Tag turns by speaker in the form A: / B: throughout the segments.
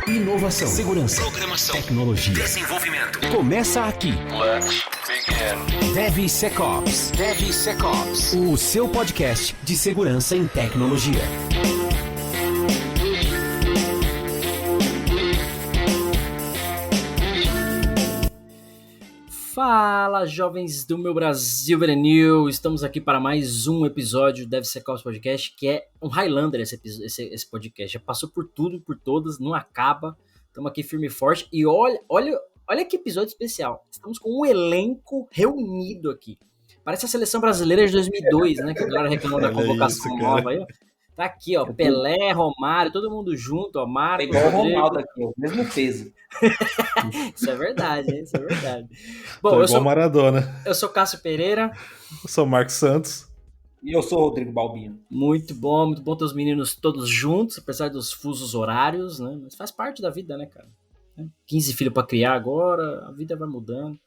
A: Inovação, segurança,
B: programação,
A: tecnologia,
B: desenvolvimento.
A: começa aqui.
B: Let's begin.
A: DevSecOps. O seu podcast de segurança em tecnologia.
C: Fala, jovens do meu Brasil Verenil! Estamos aqui para mais um episódio do DevSecOps Podcast, que é um Highlander esse podcast. Já passou por tudo, por todas, não acaba. Estamos aqui firme e forte. E olha que episódio especial. Estamos com um elenco reunido aqui. Parece a seleção brasileira de 2002, né? Que a galera reclamou da convocação nova aí, ó. Tá aqui, ó, Pelé, Romário, todo mundo junto, ó, Marcos,
D: igual o Ronaldo aqui, ó, mesmo peso.
C: Isso é verdade, hein? Isso é verdade. Bom,
E: Tô igual Maradona.
C: Eu sou Cássio Pereira.
E: Eu sou Marcos Santos.
D: E eu sou o Rodrigo Balbino.
C: Muito bom ter os meninos todos juntos, apesar dos fusos horários, né? Mas faz parte da vida, né, cara? 15 filhos pra criar agora, a vida vai mudando.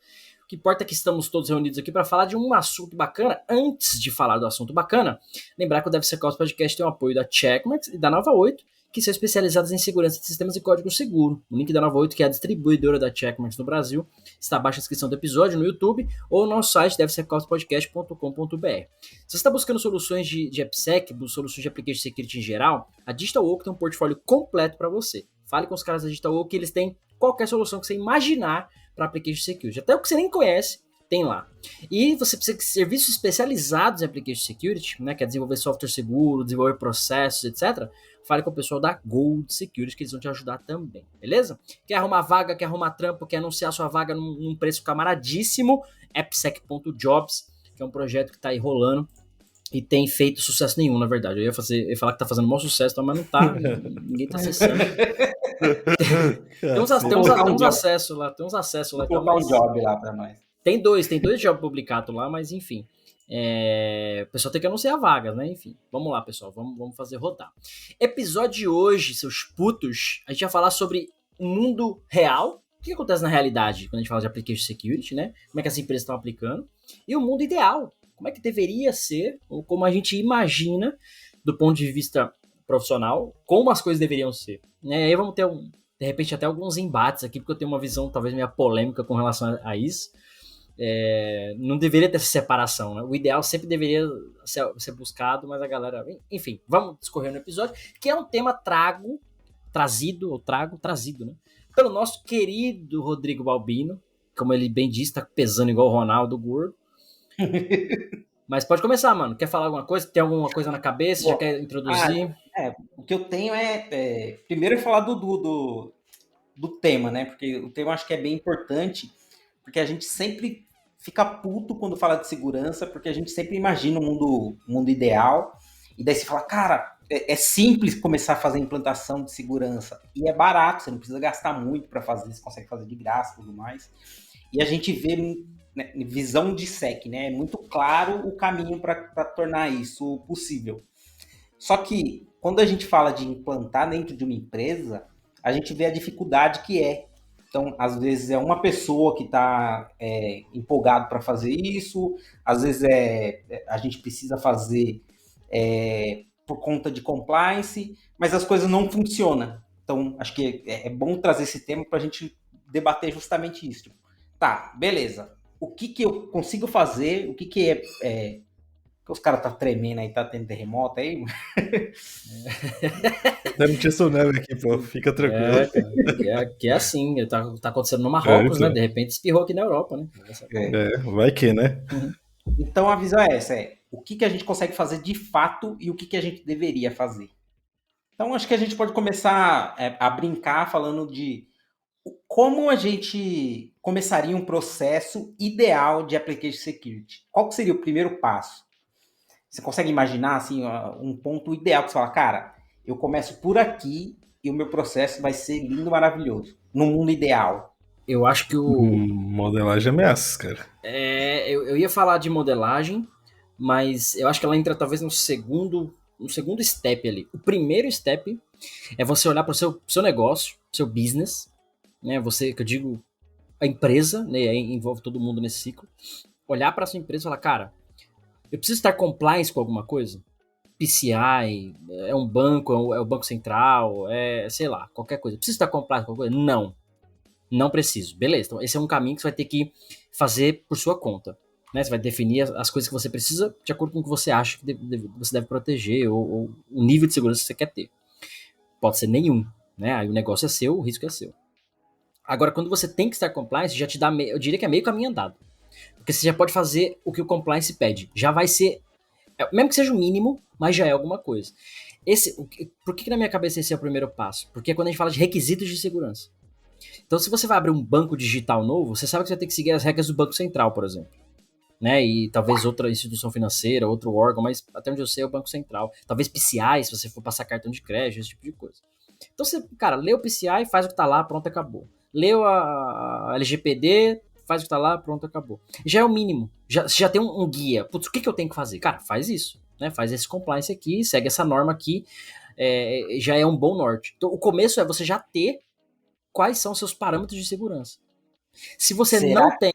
C: O que importa é que estamos todos reunidos aqui para falar de um assunto bacana. Antes de falar do assunto bacana, lembrar que o DevSecOps Podcast tem o apoio da Checkmarx e da Nova 8, que são especializadas em segurança de sistemas e código seguro. O link da Nova 8, que é a distribuidora da Checkmarx no Brasil, está abaixo da descrição do episódio no YouTube ou no nosso site devsecopspodcast.com.br. Se você está buscando soluções de AppSec, soluções de Application Security em geral, a Digital Oak tem um portfólio completo para você. Fale com os caras da Digital Oak, que eles têm qualquer solução que você imaginar para Application Security. Até o que você nem conhece, tem lá. E você precisa de serviços especializados em Application Security, né, que é desenvolver software seguro, desenvolver processos, etc. Fale com o pessoal da Gold Security, que eles vão te ajudar também, beleza? Quer arrumar vaga, quer arrumar trampo, quer anunciar sua vaga num preço camaradíssimo? appsec.jobs, que é um projeto que está aí rolando e tem feito sucesso nenhum, na verdade. Eu ia falar que tá fazendo um maior sucesso, mas não tá. Ninguém tá acessando. Tem uns acessos lá.
D: Vou colocar um job lá pra nós.
C: Tem dois jobs publicados lá, mas enfim. O pessoal tem que anunciar vagas, né? Enfim, vamos lá, pessoal. Vamos fazer rodar. Episódio de hoje, seus putos, a gente vai falar sobre o mundo real. O que acontece na realidade quando a gente fala de Application Security, né? Como é que as empresas estão aplicando. E o mundo ideal. Como é que deveria ser, ou como a gente imagina, do ponto de vista profissional, como as coisas deveriam ser. Né? E aí vamos ter, de repente, até alguns embates aqui, porque eu tenho uma visão talvez meio polêmica com relação a isso. Não deveria ter essa separação, né? O ideal sempre deveria ser buscado, mas a galera... Enfim, vamos discorrer no episódio, que é um tema trazido, né? Pelo nosso querido Rodrigo Balbino, como ele bem disse, tá pesando igual o Ronaldo gordo. Mas pode começar, mano. Quer falar alguma coisa? Tem alguma coisa na cabeça? Já quer introduzir?
D: O que eu tenho primeiro é falar do tema, né? Porque o tema eu acho que é bem importante, porque a gente sempre fica puto quando fala de segurança, porque a gente sempre imagina um mundo ideal, e daí você fala, cara, é simples começar a fazer implantação de segurança, e é barato, você não precisa gastar muito para fazer, você consegue fazer de graça e tudo mais. E a gente vê, né, visão de SEC, né? É muito claro o caminho para tornar isso possível. Só que, quando a gente fala de implantar dentro de uma empresa, a gente vê a dificuldade que é. Então, às vezes é uma pessoa que está empolgado para fazer isso, às vezes a gente precisa fazer por conta de compliance, mas as coisas não funcionam. Então, acho que é bom trazer esse tema para a gente debater justamente isso. Tipo, tá, beleza. O que eu consigo fazer? O que é... Os caras tá tremendo aí, tá tendo terremoto aí?
E: Tá no tsunami aqui, pô. Fica tranquilo.
C: Que é assim. Tá acontecendo no Marrocos, né? De repente espirrou aqui na Europa, né?
E: Vai que, né?
D: Então a visão é essa. O que a gente consegue fazer de fato e o que a gente deveria fazer. Então acho que a gente pode começar a brincar falando de como a gente começaria um processo ideal de Application Security. Qual que seria o primeiro passo? Você consegue imaginar assim, um ponto ideal que você fala, cara, eu começo por aqui e o meu processo vai ser lindo, maravilhoso. No mundo ideal.
C: Eu acho que
E: modelagem ameaças, cara.
C: Eu ia falar de modelagem, mas eu acho que ela entra talvez no segundo step ali. O primeiro step é você olhar para o seu negócio, seu business, né? Você, que eu digo, a empresa, né? Envolve todo mundo nesse ciclo. Olhar para sua empresa e falar, cara, eu preciso estar compliance com alguma coisa? PCI, é um banco, é o Banco Central, sei lá, qualquer coisa. Precisa estar compliant com qualquer coisa? Não preciso. Beleza, então esse é um caminho que você vai ter que fazer por sua conta. Né? Você vai definir as coisas que você precisa de acordo com o que você acha que você deve proteger ou o nível de segurança que você quer ter. Pode ser nenhum, né? Aí o negócio é seu, o risco é seu. Agora, quando você tem que estar compliance, já te dá, eu diria que é meio caminho andado. Porque você já pode fazer o que o compliance pede. Já vai ser, mesmo que seja o mínimo, mas já é alguma coisa. Por que na minha cabeça esse é o primeiro passo? Porque é quando a gente fala de requisitos de segurança. Então, se você vai abrir um banco digital novo, você sabe que você vai ter que seguir as regras do Banco Central, por exemplo. Né? E talvez outra instituição financeira, outro órgão, mas até onde eu sei é o Banco Central. Talvez PCI, se você for passar cartão de crédito, esse tipo de coisa. Então, você, cara, lê o PCI, faz o que tá lá, pronto, acabou. Leu a LGPD, faz o que tá lá, pronto, acabou. Já é o mínimo. Você já tem um guia. Putz, o que eu tenho que fazer? Cara, faz isso. Né? Faz esse compliance aqui, segue essa norma aqui. Já é um bom norte. Então, o começo é você já ter quais são os seus parâmetros de segurança. Se você não tem...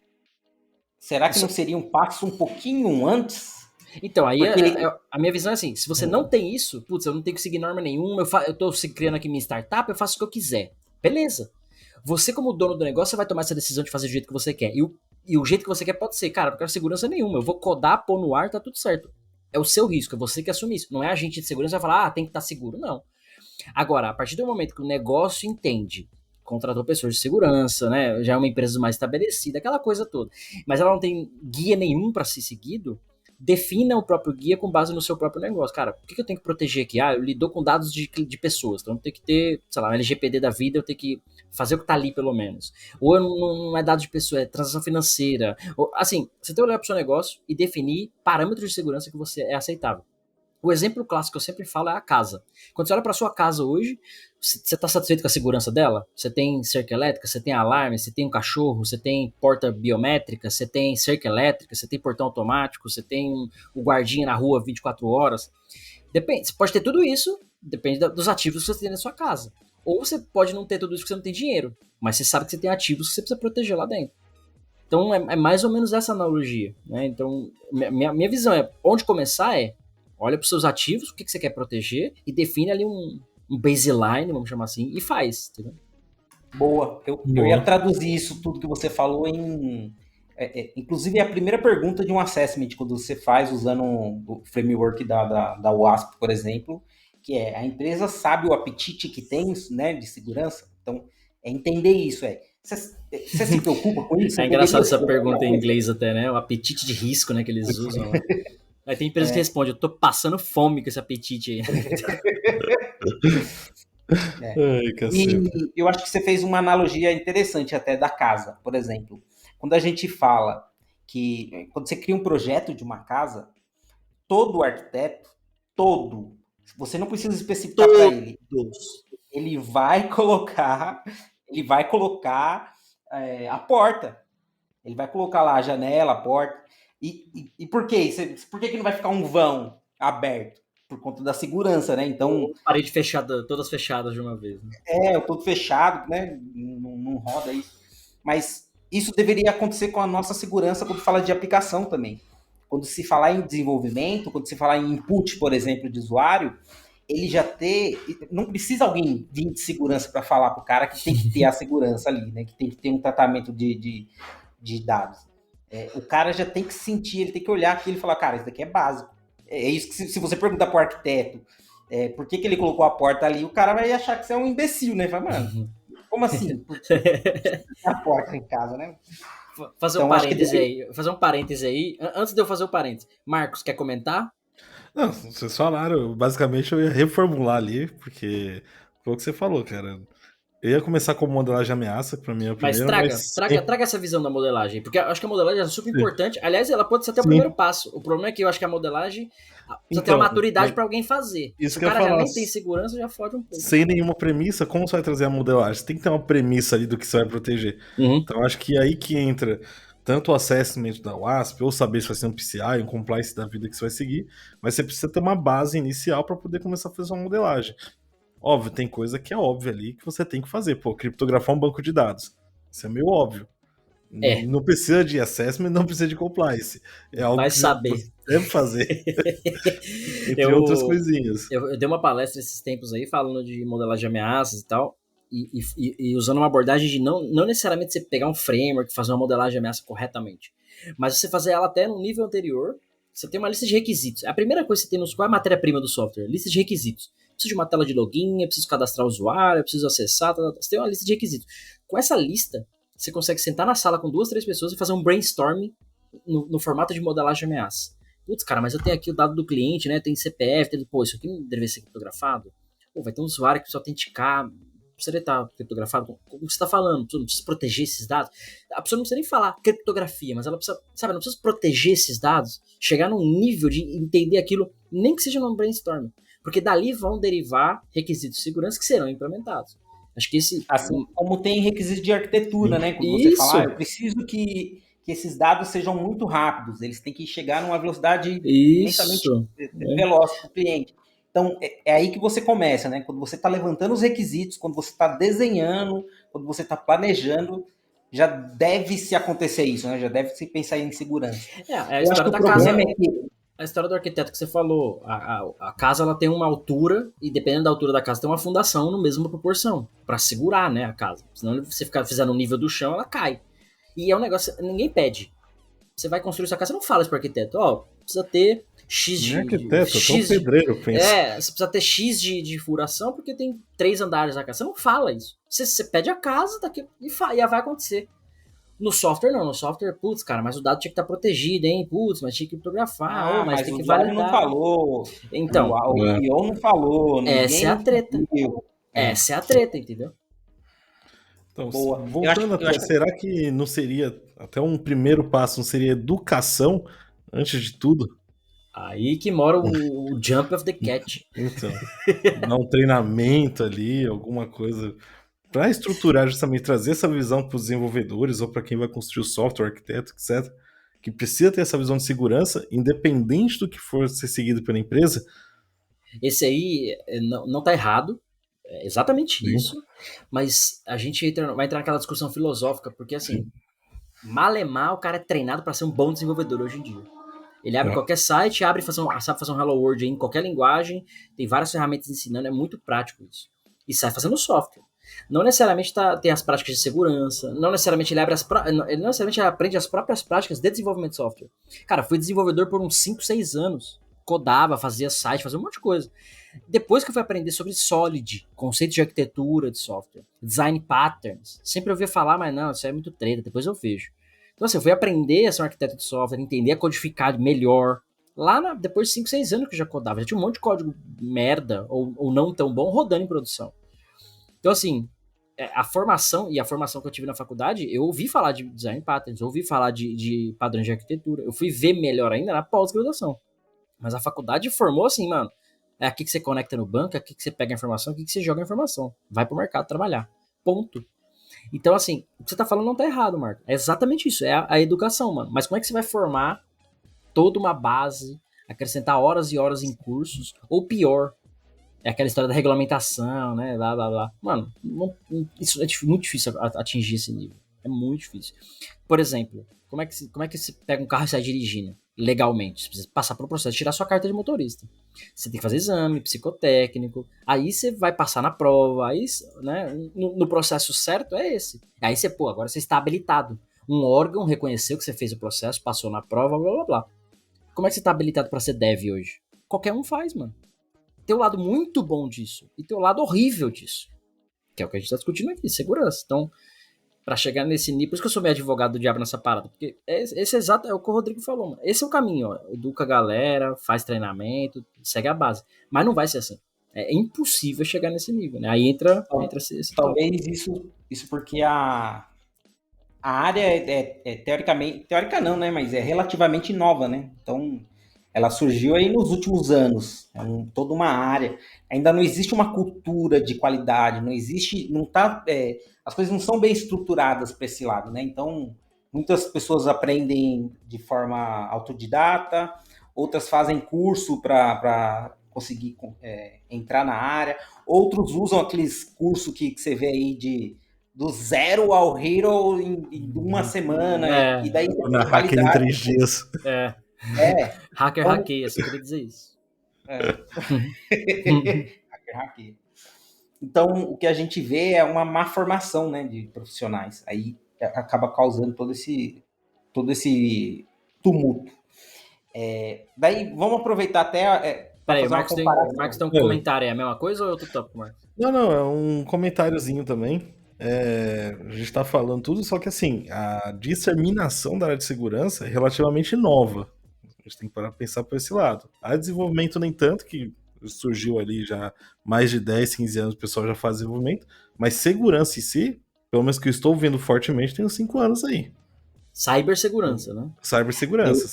D: Será que não seria um passo um pouquinho antes?
C: Então, aí a minha visão é assim, se você não tem isso, putz, eu não tenho que seguir norma nenhuma, eu tô criando aqui minha startup, eu faço o que eu quiser. Beleza. Você, como dono do negócio, você vai tomar essa decisão de fazer do jeito que você quer. E o jeito que você quer pode ser, cara, eu não quero segurança nenhuma, eu vou codar, pôr no ar, tá tudo certo. É o seu risco, é você que assume isso. Não é a agente de segurança que vai falar, tem que estar seguro, não. Agora, a partir do momento que o negócio entende, contratou pessoas de segurança, né? Já é uma empresa mais estabelecida, aquela coisa toda. Mas ela não tem guia nenhum para ser seguido, defina o próprio guia com base no seu próprio negócio. Cara, o que eu tenho que proteger aqui? Eu lido com dados de pessoas, então eu tenho que ter, sei lá, um LGPD da vida, eu tenho que fazer o que tá ali, pelo menos. Ou não é dado de pessoa, é transação financeira. Ou, assim, você tem que olhar pro seu negócio e definir parâmetros de segurança que você é aceitável. O exemplo clássico que eu sempre falo é a casa. Quando você olha para sua casa hoje, você está satisfeito com a segurança dela? Você tem cerca elétrica, você tem alarme, você tem um cachorro, você tem porta biométrica, você tem cerca elétrica, você tem portão automático, você tem o guardinha na rua 24 horas. Depende, você pode ter tudo isso, depende dos ativos que você tem na sua casa. Ou você pode não ter tudo isso porque você não tem dinheiro, mas você sabe que você tem ativos que você precisa proteger lá dentro. Então é mais ou menos essa analogia. Né? Então, minha visão é, onde começar olha para os seus ativos, o que você quer proteger, e define ali um baseline, vamos chamar assim, e faz. Entendeu?
D: Boa. Eu ia traduzir isso tudo que você falou em... inclusive, é a primeira pergunta de um assessment, quando você faz usando o framework da WASP, por exemplo, que é, a empresa sabe o apetite que tem, né, de segurança? Então, é entender isso, Você se preocupa com isso?
C: É engraçado essa pergunta em inglês até, né? O apetite de risco, né, que eles usam. Aí tem empresa que responde, eu tô passando fome com esse apetite aí.
D: E eu acho que você fez uma analogia interessante até da casa, por exemplo. Quando a gente fala que, quando você cria um projeto de uma casa, todo arquiteto, você não precisa especificar para ele vai colocar a porta, ele vai colocar lá a janela, a porta. E por quê? Por que não vai ficar um vão aberto? Por conta da segurança, né? Então...
C: Parede fechada, todas fechadas de uma vez. Né?
D: Todo fechado, né? Não roda isso. Mas isso deveria acontecer com a nossa segurança quando fala de aplicação também. Quando se falar em desenvolvimento, quando se falar em input, por exemplo, de usuário, ele já não precisa alguém vir de segurança para falar para o cara que tem que ter a segurança ali, né? Que tem que ter um tratamento de dados. O cara já tem que sentir, ele tem que olhar aquilo e falar, cara, isso daqui é básico. É isso que se você perguntar pro arquiteto por que ele colocou a porta ali, o cara vai achar que você é um imbecil, né? Fala, mano, como assim? Por que a porta em casa, né?
C: Fazer um parêntese aí. Antes de eu fazer o parêntese, Marcos, quer comentar?
E: Não, vocês falaram, basicamente eu ia reformular ali, porque foi o que você falou, cara. Eu ia começar com modelagem ameaça, pra mim é a primeira,
C: traga essa visão da modelagem, porque eu acho que a modelagem é super importante. Aliás, ela pode ser até o primeiro passo. O problema é que eu acho que a modelagem precisa ter uma maturidade pra alguém fazer. Se o cara já nem tem segurança, já fode um pouco.
E: Sem nenhuma premissa, como você vai trazer a modelagem? Você tem que ter uma premissa ali do que você vai proteger. Então acho que é aí que entra tanto o assessment da WASP, ou saber se vai ser um PCI, um compliance da vida que você vai seguir, mas você precisa ter uma base inicial para poder começar a fazer uma modelagem. Óbvio, tem coisa que é óbvia ali que você tem que fazer. Pô, criptografar um banco de dados. Isso é meio óbvio. Não precisa de assessment, não precisa de compliance. É algo
C: Vai
E: que
C: saber.
E: você deve fazer. Entre outras coisinhas.
C: Eu dei uma palestra esses tempos aí, falando de modelagem de ameaças e tal, e usando uma abordagem de não necessariamente você pegar um framework e fazer uma modelagem de ameaça corretamente, mas você fazer ela até no nível anterior. Você tem uma lista de requisitos. A primeira coisa que você tem qual é a matéria-prima do software? Lista de requisitos. Preciso de uma tela de login, preciso cadastrar o usuário, preciso acessar, você tem uma lista de requisitos. Com essa lista, você consegue sentar na sala com 2, 3 pessoas e fazer um brainstorming no formato de modelagem de ameaça. Putz, cara, mas eu tenho aqui o dado do cliente, né? Tem CPF, pô, isso aqui não deveria ser criptografado? Pô, vai ter um usuário que precisa autenticar, precisa estar criptografado? Como você está falando? Não precisa proteger esses dados? A pessoa não precisa nem falar criptografia, mas ela precisa, sabe, não precisa proteger esses dados, chegar num nível de entender aquilo, nem que seja num brainstorming. Porque dali vão derivar requisitos de segurança que serão implementados. Acho que esse...
D: Assim como tem requisitos de arquitetura, né? Quando você fala, eu preciso que esses dados sejam muito rápidos, eles têm que chegar numa velocidade imensamente veloz para o cliente. Então, é aí que você começa, né? Quando você está levantando os requisitos, quando você está desenhando, quando você está planejando, já deve se acontecer isso, né? Já deve se pensar em segurança.
C: A história da casa... A história do arquiteto que você falou, a casa ela tem uma altura e dependendo da altura da casa tem uma fundação na mesma proporção para segurar, né, a casa. Senão você fizer no nível do chão, ela cai. E é um negócio, ninguém pede. Você vai construir sua casa, você não fala isso pro arquiteto. Precisa ter X de...
E: Não é arquiteto, é um pedreiro, pensa.
C: Você precisa ter X de furação porque tem 3 andares a casa. Você não fala isso. Você pede a casa daqui, e vai acontecer. No software não, no software, putz, cara, mas o dado tinha que estar protegido, hein? Putz, mas tinha que criptografar, mas tem que validar.
D: Não falou.
C: Então,
D: o PO não falou.
C: Essa é a treta. Essa é a treta, entendeu?
E: Então, voltando até, será que não seria, até um primeiro passo, não seria educação antes de tudo?
C: Aí que mora o jump of the cat.
E: Então, dar um treinamento ali, alguma coisa... Para estruturar, justamente, trazer essa visão para os desenvolvedores ou para quem vai construir o software, arquiteto, etc., que precisa ter essa visão de segurança, independente do que for ser seguido pela empresa.
C: Esse aí não tá errado, é exatamente isso, mas a gente vai entrar naquela discussão filosófica, porque assim, malemar o cara é treinado para ser um bom desenvolvedor hoje em dia. Ele abre qualquer site, sabe fazer um Hello World em qualquer linguagem, tem várias ferramentas ensinando, é muito prático isso. E sai fazendo software. Não necessariamente tem as práticas de segurança, não necessariamente ele aprende as próprias práticas de desenvolvimento de software. Cara, fui desenvolvedor por uns 5, 6 anos, codava, fazia site, fazia um monte de coisa. Depois que eu fui aprender sobre Solid, conceito de arquitetura de software, design patterns, sempre ouvia falar, mas não, isso é muito treta, depois eu vejo. Então assim, eu fui aprender a ser um arquiteto de software, entender a codificar melhor. Lá depois de 5, 6 anos que eu já codava, já tinha um monte de código merda, ou não tão bom, rodando em produção. Então, assim, a formação que eu tive na faculdade, eu ouvi falar de design patterns, eu ouvi falar de padrões de arquitetura, eu fui ver melhor ainda na pós-graduação. Mas a faculdade formou assim, mano, é aqui que você conecta no banco, é aqui que você pega a informação, é aqui que você joga a informação. Vai pro mercado trabalhar. Ponto. Então, assim, o que você tá falando não tá errado, Marco. É exatamente isso, é a educação, mano. Mas como é que você vai formar toda uma base, acrescentar horas e horas em cursos, ou pior, é aquela história da regulamentação, né? Blá, blá, blá. Mano, isso é muito difícil atingir esse nível. É muito difícil. Por exemplo, como é que você pega um carro e sai dirigindo legalmente? Você precisa passar por um processo de tirar sua carta de motorista. Você tem que fazer exame psicotécnico. Aí você vai passar na prova. Aí, né, no processo certo é esse. Aí você, agora você está habilitado. Um órgão reconheceu que você fez o processo, passou na prova, blá, blá, blá. Como é que você está habilitado para ser dev hoje? Qualquer um faz, mano. Tem um lado muito bom disso e tem um lado horrível disso, que é o que a gente está discutindo aqui, segurança. Então, para chegar nesse nível, por isso que eu sou meio advogado do diabo nessa parada, porque esse exato é o que o Rodrigo falou, mano. Esse é o caminho, ó. Educa a galera, faz treinamento, segue a base, mas não vai ser assim. É impossível chegar nesse nível, né? Aí entra esse
D: talvez isso porque a área é teoricamente, teórica não, né? Mas é relativamente nova, né? Então ela surgiu aí nos últimos anos, toda uma área. Ainda não existe uma cultura de qualidade, as coisas não são bem estruturadas para esse lado, né? Então, muitas pessoas aprendem de forma autodidata, outras fazem curso para conseguir entrar na área, outros usam aqueles cursos que você vê aí do zero ao hero em uma semana, e daí
E: na hacker em 3 dias.
C: Hacker
D: Então,
C: hackeia, você queria dizer isso.
D: Hacker hackeia. Então, o que a gente vê é uma má formação, né, de profissionais. Aí acaba causando todo esse tumulto. Daí, vamos aproveitar até...
C: Peraí, o Marcos tem um comentário, é a mesma coisa ou é outro tópico, Marcos?
E: Não, é um comentáriozinho também. A gente tá falando tudo, só que assim, a disseminação da área de segurança é relativamente nova. A gente tem que parar pra pensar por esse lado. A desenvolvimento nem tanto, que surgiu ali já mais de 10, 15 anos, o pessoal já faz desenvolvimento, mas segurança em si, pelo menos que eu estou vendo fortemente, tem uns 5 anos aí.
C: Cibersegurança, né?
E: Cibersegurança.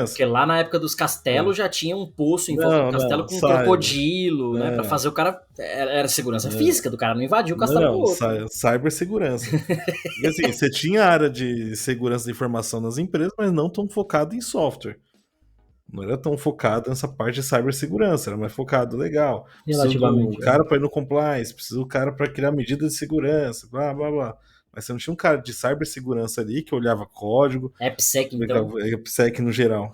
C: Porque lá na época dos castelos já tinha um poço em volta do castelo com um crocodilo, né? Pra fazer o cara... Era segurança física do cara, não invadir o castelo do outro.
E: Cibersegurança. E assim, você tinha área de segurança de informação nas empresas, mas não tão focado em software. Não era tão focado nessa parte de cibersegurança, era mais focado, legal.
C: Relativamente.
E: Precisa do cara para ir no compliance, precisa do cara para criar medidas de segurança, blá, blá, blá. Mas você não tinha um cara de cibersegurança ali que olhava código.
C: AppSec, então.
E: AppSec no geral.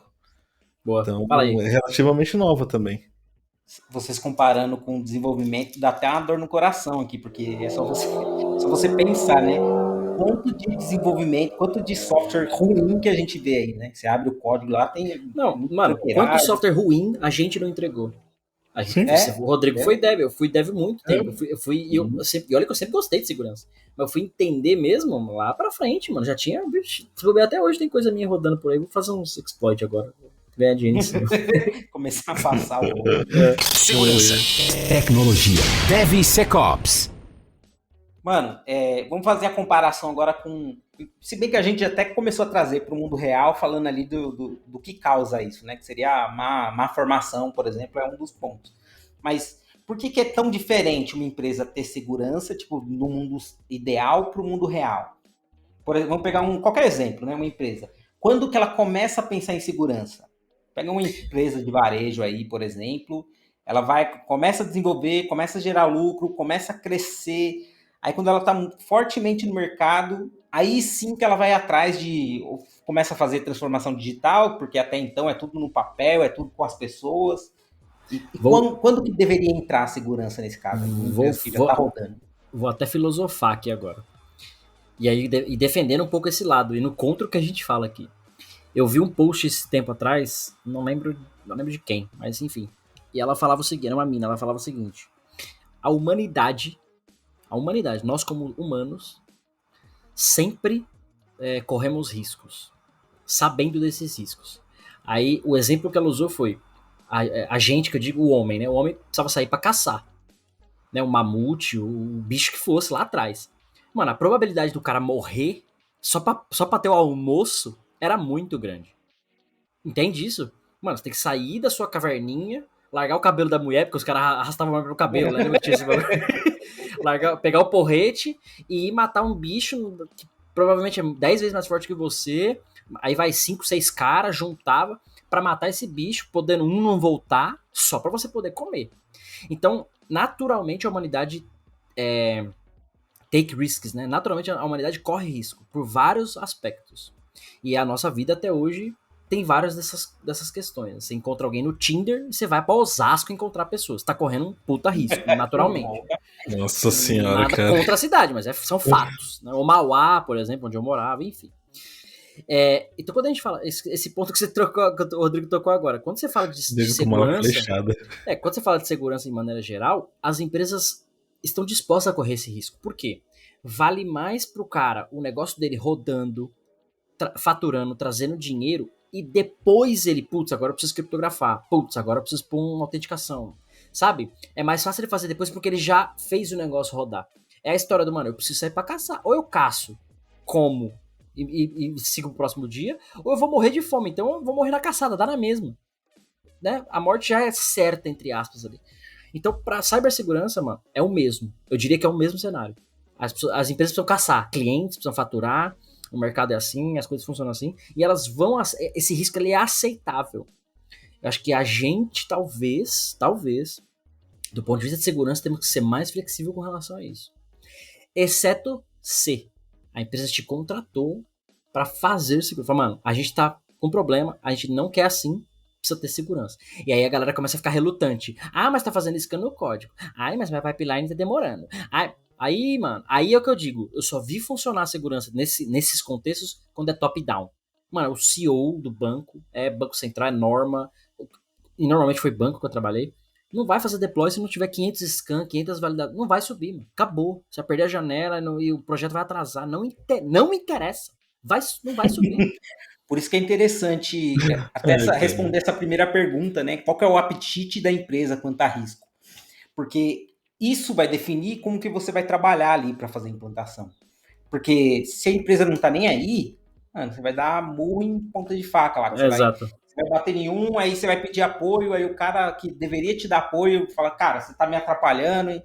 C: Boa.
E: Então,
C: Fala aí.
E: é relativamente nova também.
D: Vocês comparando com o desenvolvimento, dá até uma dor no coração aqui, porque é só você pensar, né? Quanto de desenvolvimento, quanto de software ruim que a gente vê aí, né? Você abre o código lá, tem...
C: Não, mano, quanto software ruim a gente não entregou. O Rodrigo foi dev, eu fui dev muito tempo. E olha que eu sempre gostei de segurança. Mas eu fui entender mesmo lá pra frente, mano. Já tinha. Até hoje tem coisa minha rodando por aí. Vou fazer uns exploit agora. Ganhar dinheiro nisso.
D: Começar a passar o.
A: Segurança. Tecnologia. DevSecOps.
D: Mano, vamos fazer a comparação agora com. Se bem que a gente até começou a trazer para o mundo real, falando ali do que causa isso, né? Que seria a má formação, por exemplo, é um dos pontos. Mas por que é tão diferente uma empresa ter segurança, tipo, no mundo ideal para o mundo real? Por exemplo, vamos pegar qualquer exemplo, né? Uma empresa. Quando que ela começa a pensar em segurança? Pega uma empresa de varejo aí, por exemplo, ela começa a desenvolver, começa a gerar lucro, começa a crescer. Aí quando ela está fortemente no mercado, aí sim que ela vai atrás começa a fazer transformação digital, porque até então é tudo no papel, é tudo com as pessoas. E quando que deveria entrar a segurança nesse caso? Que já está rodando.
C: Vou até filosofar aqui agora. E aí, defendendo um pouco esse lado, e no contra o que a gente fala aqui. Eu vi um post esse tempo atrás, não lembro de quem, mas enfim. E ela falava o seguinte, era uma mina, ela falava o seguinte: a humanidade, nós como humanos, sempre corremos riscos, sabendo desses riscos. Aí o exemplo que ela usou foi a gente, que eu digo o homem, né? O homem precisava sair para caçar, né? O mamute, o bicho que fosse lá atrás. Mano, a probabilidade do cara morrer só pra ter o almoço era muito grande. Entende isso? Mano, você tem que sair da sua caverninha, largar o cabelo da mulher, porque os caras arrastavam o cabelo, né? Pegar o porrete e ir matar um bicho que provavelmente é 10 vezes mais forte que você. Aí vai 5, 6 caras, juntava pra matar esse bicho, podendo um não voltar, só pra você poder comer. Então, naturalmente a humanidade take risks, né? Naturalmente a humanidade corre risco por vários aspectos. E a nossa vida até hoje tem várias dessas questões. Você encontra alguém no Tinder e você vai pra Osasco encontrar pessoas. Você tá correndo um puta risco, naturalmente.
E: Nossa senhora,
C: nada
E: cara.
C: contra a cidade, mas são fatos. Né? O Mauá, por exemplo, onde eu morava, enfim. Então quando a gente fala, esse ponto que o Rodrigo tocou agora, quando você fala de segurança, quando você fala de segurança de maneira geral, as empresas estão dispostas a correr esse risco. Por quê? Vale mais pro cara o negócio dele rodando, faturando, trazendo dinheiro, e depois ele, putz, agora eu preciso criptografar, putz, agora eu preciso pôr uma autenticação, sabe? É mais fácil ele fazer depois porque ele já fez o negócio rodar. É a história do, mano, eu preciso sair pra caçar, ou eu caço, como, e sigo pro próximo dia, ou eu vou morrer de fome, então eu vou morrer na caçada, dá na mesma. Né? A morte já é certa, entre aspas, ali. Então, pra cibersegurança, mano, é o mesmo. Eu diria que é o mesmo cenário. As empresas precisam caçar, clientes precisam faturar, o mercado é assim, as coisas funcionam assim, e elas vão... Esse risco, ele é aceitável. Eu acho que a gente, talvez, do ponto de vista de segurança, temos que ser mais flexível com relação a isso. Exceto se a empresa te contratou para fazer segurança. Fala, mano, a gente tá com problema, a gente não quer assim, precisa ter segurança. E aí a galera começa a ficar relutante. Ah, mas tá fazendo isso no código. Ai, mas minha pipeline tá demorando. Aí, mano, aí é o que eu digo. Eu só vi funcionar a segurança nesses contextos quando é top-down. Mano, o CEO do banco, Banco Central, é norma, e normalmente foi banco que eu trabalhei, não vai fazer deploy se não tiver 500 scan, 500 validações. Não vai subir, mano. Acabou. Você vai perder a janela e o projeto vai atrasar. Não me interessa. Não vai subir.
D: Por isso que é interessante até responder essa primeira pergunta, né? Qual que é o apetite da empresa quanto a risco? Porque isso vai definir como que você vai trabalhar ali para fazer a implantação. Porque se a empresa não tá nem aí, mano, você vai dar murro em ponta de faca lá.
C: Exato.
D: Você vai bater em um, aí você vai pedir apoio, aí o cara que deveria te dar apoio fala, cara, você tá me atrapalhando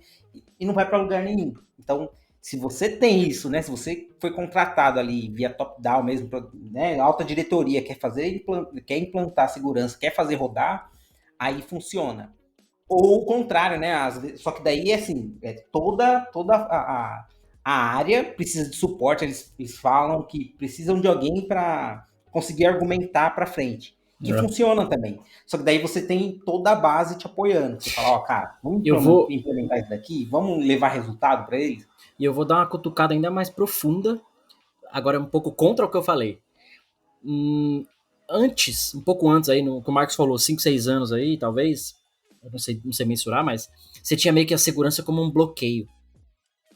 D: e não vai para lugar nenhum. Então, se você tem isso, né? Se você foi contratado ali via top-down mesmo, né, alta diretoria, quer implantar segurança, quer fazer rodar, aí funciona. Ou o contrário, né? Só que daí, assim, toda a área precisa de suporte. Eles falam que precisam de alguém para conseguir argumentar para frente. Que funciona também. Só que daí você tem toda a base te apoiando. Você fala, cara, vamos implementar isso daqui? Vamos levar resultado para eles?
C: E eu vou dar uma cutucada ainda mais profunda, agora um pouco contra o que eu falei. Um pouco antes aí, que o Marcos falou, 5, 6 anos aí, talvez, eu não sei mensurar, mas você tinha meio que a segurança como um bloqueio.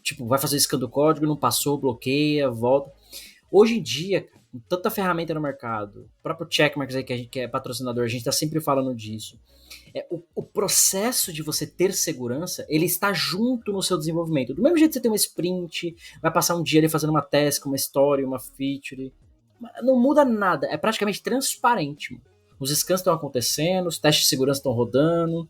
C: Tipo, vai fazer scan do código, não passou, bloqueia, volta. Hoje em dia, com tanta ferramenta no mercado, o próprio Checkmarx aí, que é patrocinador, a gente tá sempre falando disso. O processo de você ter segurança, ele está junto no seu desenvolvimento. Do mesmo jeito que você tem uma sprint, vai passar um dia ali fazendo uma task, uma story, uma feature. Não muda nada, é praticamente transparente. Mano. Os scans estão acontecendo, os testes de segurança estão rodando,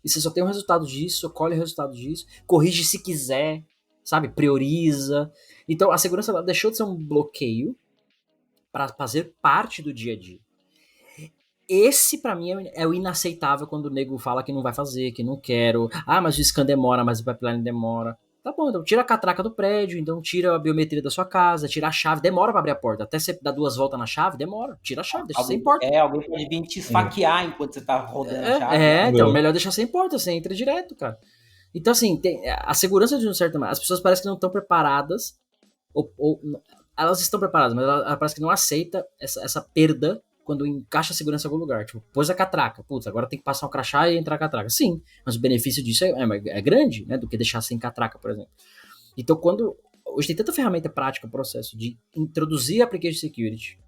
C: e você só tem o resultado disso, colhe o resultado disso, corrige se quiser, sabe? Prioriza. Então a segurança ela deixou de ser um bloqueio para fazer parte do dia a dia. Esse, pra mim, é o inaceitável quando o nego fala que não vai fazer, que não quero. Ah, mas o scan demora, mas o pipeline demora. Tá bom, então tira a catraca do prédio, então tira a biometria da sua casa, tira a chave, demora pra abrir a porta. Até você dar 2 voltas na chave, demora. Tira a chave, deixa sem porta.
D: Alguém pode vir te esfaquear enquanto você tá rodando a chave.
C: Então melhor deixar sem porta, você entra direto, cara. Então, assim, a segurança de um certo... As pessoas parecem que não estão preparadas, ou elas estão preparadas, mas ela parece que não aceita essa perda quando encaixa a segurança em algum lugar. Tipo, pôs a catraca. Putz, agora tem que passar um crachá e entrar a catraca. Sim, mas o benefício disso é grande, né? Do que deixar sem catraca, por exemplo. Então, hoje tem tanta ferramenta prática no processo de introduzir a application security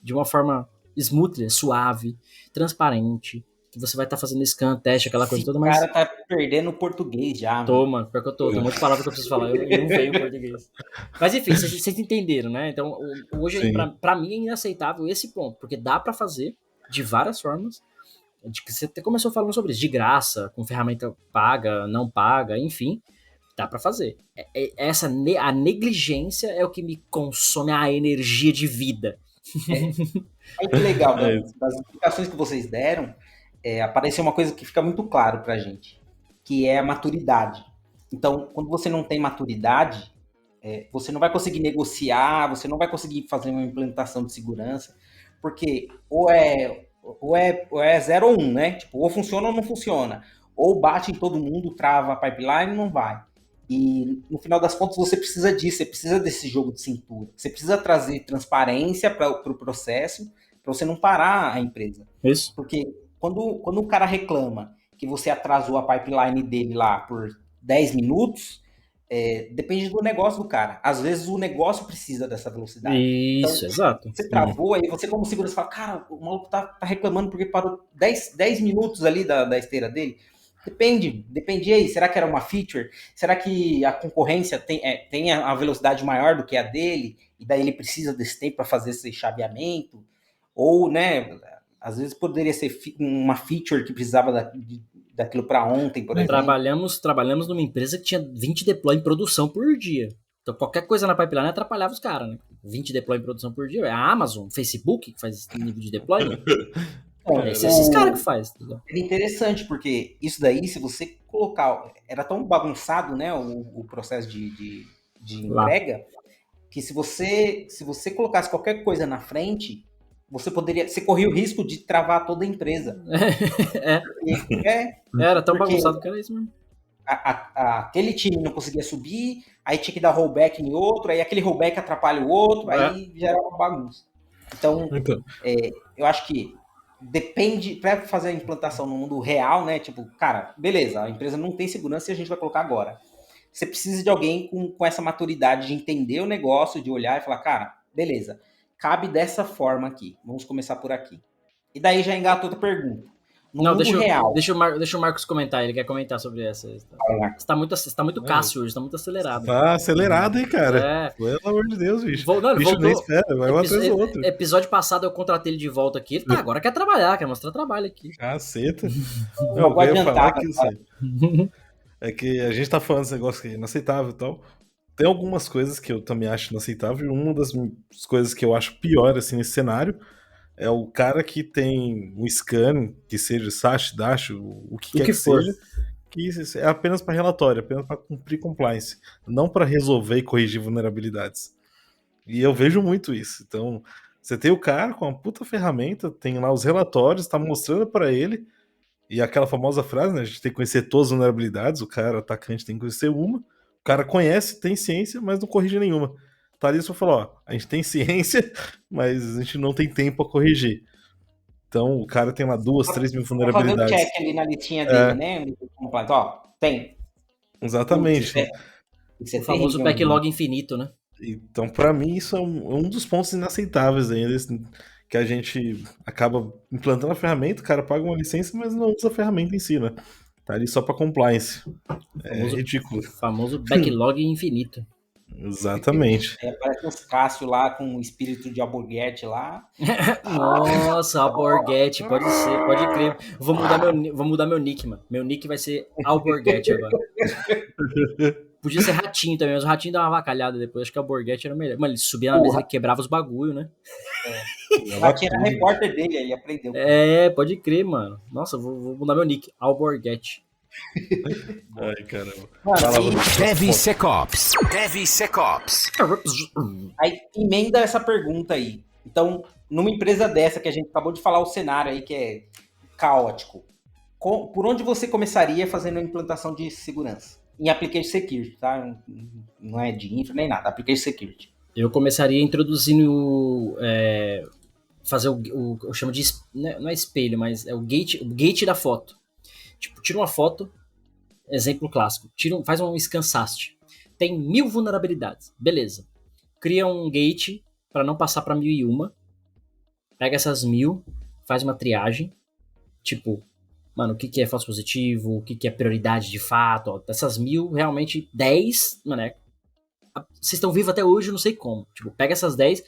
C: de uma forma smooth, suave, transparente, que você vai estar fazendo scan, teste, aquela coisa toda, mas...
D: O cara tá perdendo o português já.
C: Tô, mano, pior que eu tô. Tem um monte de palavras que eu preciso falar, eu não venho português. Mas enfim, vocês entenderam, né? Então, hoje, pra mim, é inaceitável esse ponto, porque dá pra fazer de várias formas. Você até começou falando sobre isso, de graça, com ferramenta paga, não paga, enfim, dá pra fazer. A negligência é o que me consome a energia de vida.
D: Olha que legal, né? Das explicações que vocês deram, apareceu uma coisa que fica muito claro pra gente, que é a maturidade. Então, quando você não tem maturidade, você não vai conseguir negociar, você não vai conseguir fazer uma implementação de segurança, porque ou é 0 ou 1, né? Tipo, ou funciona ou não funciona. Ou bate em todo mundo, trava a pipeline, não vai. E no final das contas você precisa disso, você precisa desse jogo de cintura. Você precisa trazer transparência para o processo, para você não parar a empresa.
C: Isso.
D: Porque quando o cara reclama que você atrasou a pipeline dele lá por 10 minutos, depende do negócio do cara. Às vezes o negócio precisa dessa velocidade.
C: Isso,
D: então,
C: exato.
D: Você travou, aí você como segurança fala, cara, o maluco tá reclamando porque parou 10 minutos ali da esteira dele. Depende aí. Será que era uma feature? Será que a concorrência tem a velocidade maior do que a dele? E daí ele precisa desse tempo para fazer esse chaveamento? Ou, né, às vezes poderia ser uma feature que precisava daquilo para ontem, por exemplo.
C: Trabalhamos numa empresa que tinha 20 deploy em produção por dia. Então qualquer coisa na pipeline atrapalhava os caras, né? 20 deploy em produção por dia. É a Amazon, Facebook que faz esse nível de deploy. Esses caras que faz.
D: É interessante, porque isso daí, se você colocar... Era tão bagunçado, né, o processo de entrega, que se você colocasse qualquer coisa na frente, você corria o risco de travar toda a empresa.
C: Era tão bagunçado que era isso mesmo.
D: Aquele time não conseguia subir, aí tinha que dar rollback em outro, aí aquele rollback atrapalha o outro, aí gera uma bagunça. Então, eu acho que depende, para fazer a implantação no mundo real, né? Tipo, cara, beleza, a empresa não tem segurança e a gente vai colocar agora. Você precisa de alguém com essa maturidade de entender o negócio, de olhar e falar, cara, beleza, cabe dessa forma aqui, vamos começar por aqui. E daí já engata outra pergunta. No mundo real.
C: Deixa o Marcos comentar, ele quer comentar sobre essa. Você tá muito Cássio hoje, tá muito acelerado.
E: Tá acelerado, hein, cara? Pelo amor de Deus, bicho. Bicho nem espera, vai um atrás do outro.
C: Episódio passado eu contratei ele de volta aqui, ele agora quer trabalhar, quer mostrar trabalho aqui.
E: Caceta. Não, eu ia falar que é que a gente tá falando desse negócio que é inaceitável e tal. Tem algumas coisas que eu também acho inaceitável, e uma das coisas que eu acho pior, assim, nesse cenário, é o cara que tem um scan, que seja SAST, DASH, o que quer que seja, que é apenas para relatório, apenas para cumprir compliance, não para resolver e corrigir vulnerabilidades. E eu vejo muito isso. Então, você tem o cara com uma puta ferramenta, tem lá os relatórios, tá mostrando para ele, e aquela famosa frase, né, a gente tem que conhecer todas as vulnerabilidades, o cara, atacante, tem que conhecer uma, o cara conhece, tem ciência, mas não corrige nenhuma. Tá ali só falou, ó, a gente tem ciência, mas a gente não tem tempo a corrigir. Então o cara tem lá 2, 3 mil vulnerabilidades.
D: Fazer um check ali na listinha dele, né? Ó, tem.
E: Exatamente.
C: O famoso backlog infinito, né?
E: Então, pra mim, isso é um dos pontos inaceitáveis ainda, que a gente acaba implantando a ferramenta, o cara paga uma licença, mas não usa a ferramenta em si, né? Tá ali só pra compliance. É ridículo.
C: O famoso backlog infinito.
E: Exatamente.
D: Parece uns Cássio lá com o espírito de Alborguete lá.
C: Nossa, Alborguete, pode ser, pode crer. Vou mudar meu nick, mano. Meu nick vai ser Alborguete agora. Podia ser Ratinho também, mas o Ratinho dá uma avacalhada depois. Acho que o Alborguete era melhor. Mano, ele subia na mesa e quebrava os bagulho, né?
D: O Ratinho era repórter dele, aí aprendeu.
C: Pode crer, mano. Nossa, vou mudar meu nick, Alborguete.
E: Ai, caramba.
A: DevSecOps.
D: Aí emenda essa pergunta aí. Então, numa empresa dessa que a gente acabou de falar o cenário aí que é caótico, por onde você começaria fazendo a implantação de segurança? Em Application Security, tá? Não é de infra nem nada, Application Security.
C: Eu começaria introduzindo fazer eu chamo de, não é espelho, mas é o gate da foto. Tipo, tira uma foto, exemplo clássico, faz um scan SAST. Tem 1000 vulnerabilidades, beleza. Cria um gate para não passar para 1001. Pega essas 1000, faz uma triagem. Tipo, mano, o que é falso positivo, o que é prioridade de fato. Ó, dessas 1000, realmente 10, mano, vocês estão vivos até hoje, eu não sei como. Tipo, pega essas 10,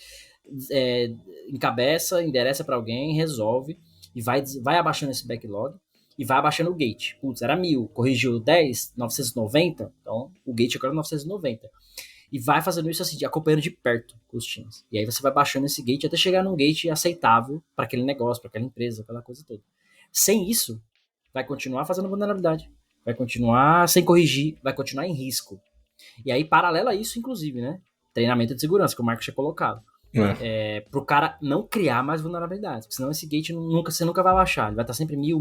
C: encabeça, endereça para alguém, resolve e vai abaixando esse backlog. E vai abaixando o gate. Putz, era 1000, corrigiu 10, 990, então o gate agora é 990. E vai fazendo isso assim, acompanhando de perto com os times. E aí você vai baixando esse gate até chegar num gate aceitável para aquele negócio, para aquela empresa, aquela coisa toda. Sem isso, vai continuar fazendo vulnerabilidade. Vai continuar sem corrigir, vai continuar em risco. E aí, paralelo a isso, inclusive, né? Treinamento de segurança, que o Marcos tinha colocado. Pro cara não criar mais vulnerabilidades, porque senão esse gate você nunca vai baixar, ele vai estar sempre 1000,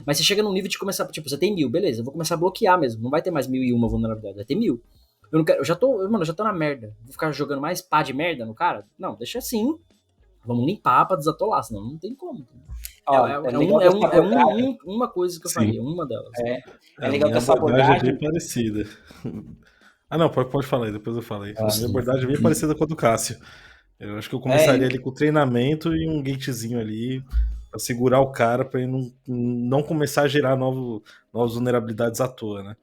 C: mas você chega num nível de começar, tipo, você tem 1000, beleza, eu vou começar a bloquear mesmo, não vai ter mais 1001 vulnerabilidade, vai ter 1000. Eu já tô na merda, vou ficar jogando mais pá de merda no cara? Não, deixa assim, vamos limpar pra desatolar, senão não tem como. Uma coisa que eu faria, uma delas.
D: É legal que essa abordagem
E: é bem parecida. Ah, não, pode falar aí, depois eu falei. A minha abordagem é bem parecida com a do Cássio. Eu acho que eu começaria ali com o treinamento e um gatezinho ali pra segurar o cara pra ele não começar a gerar novas vulnerabilidades à toa, né?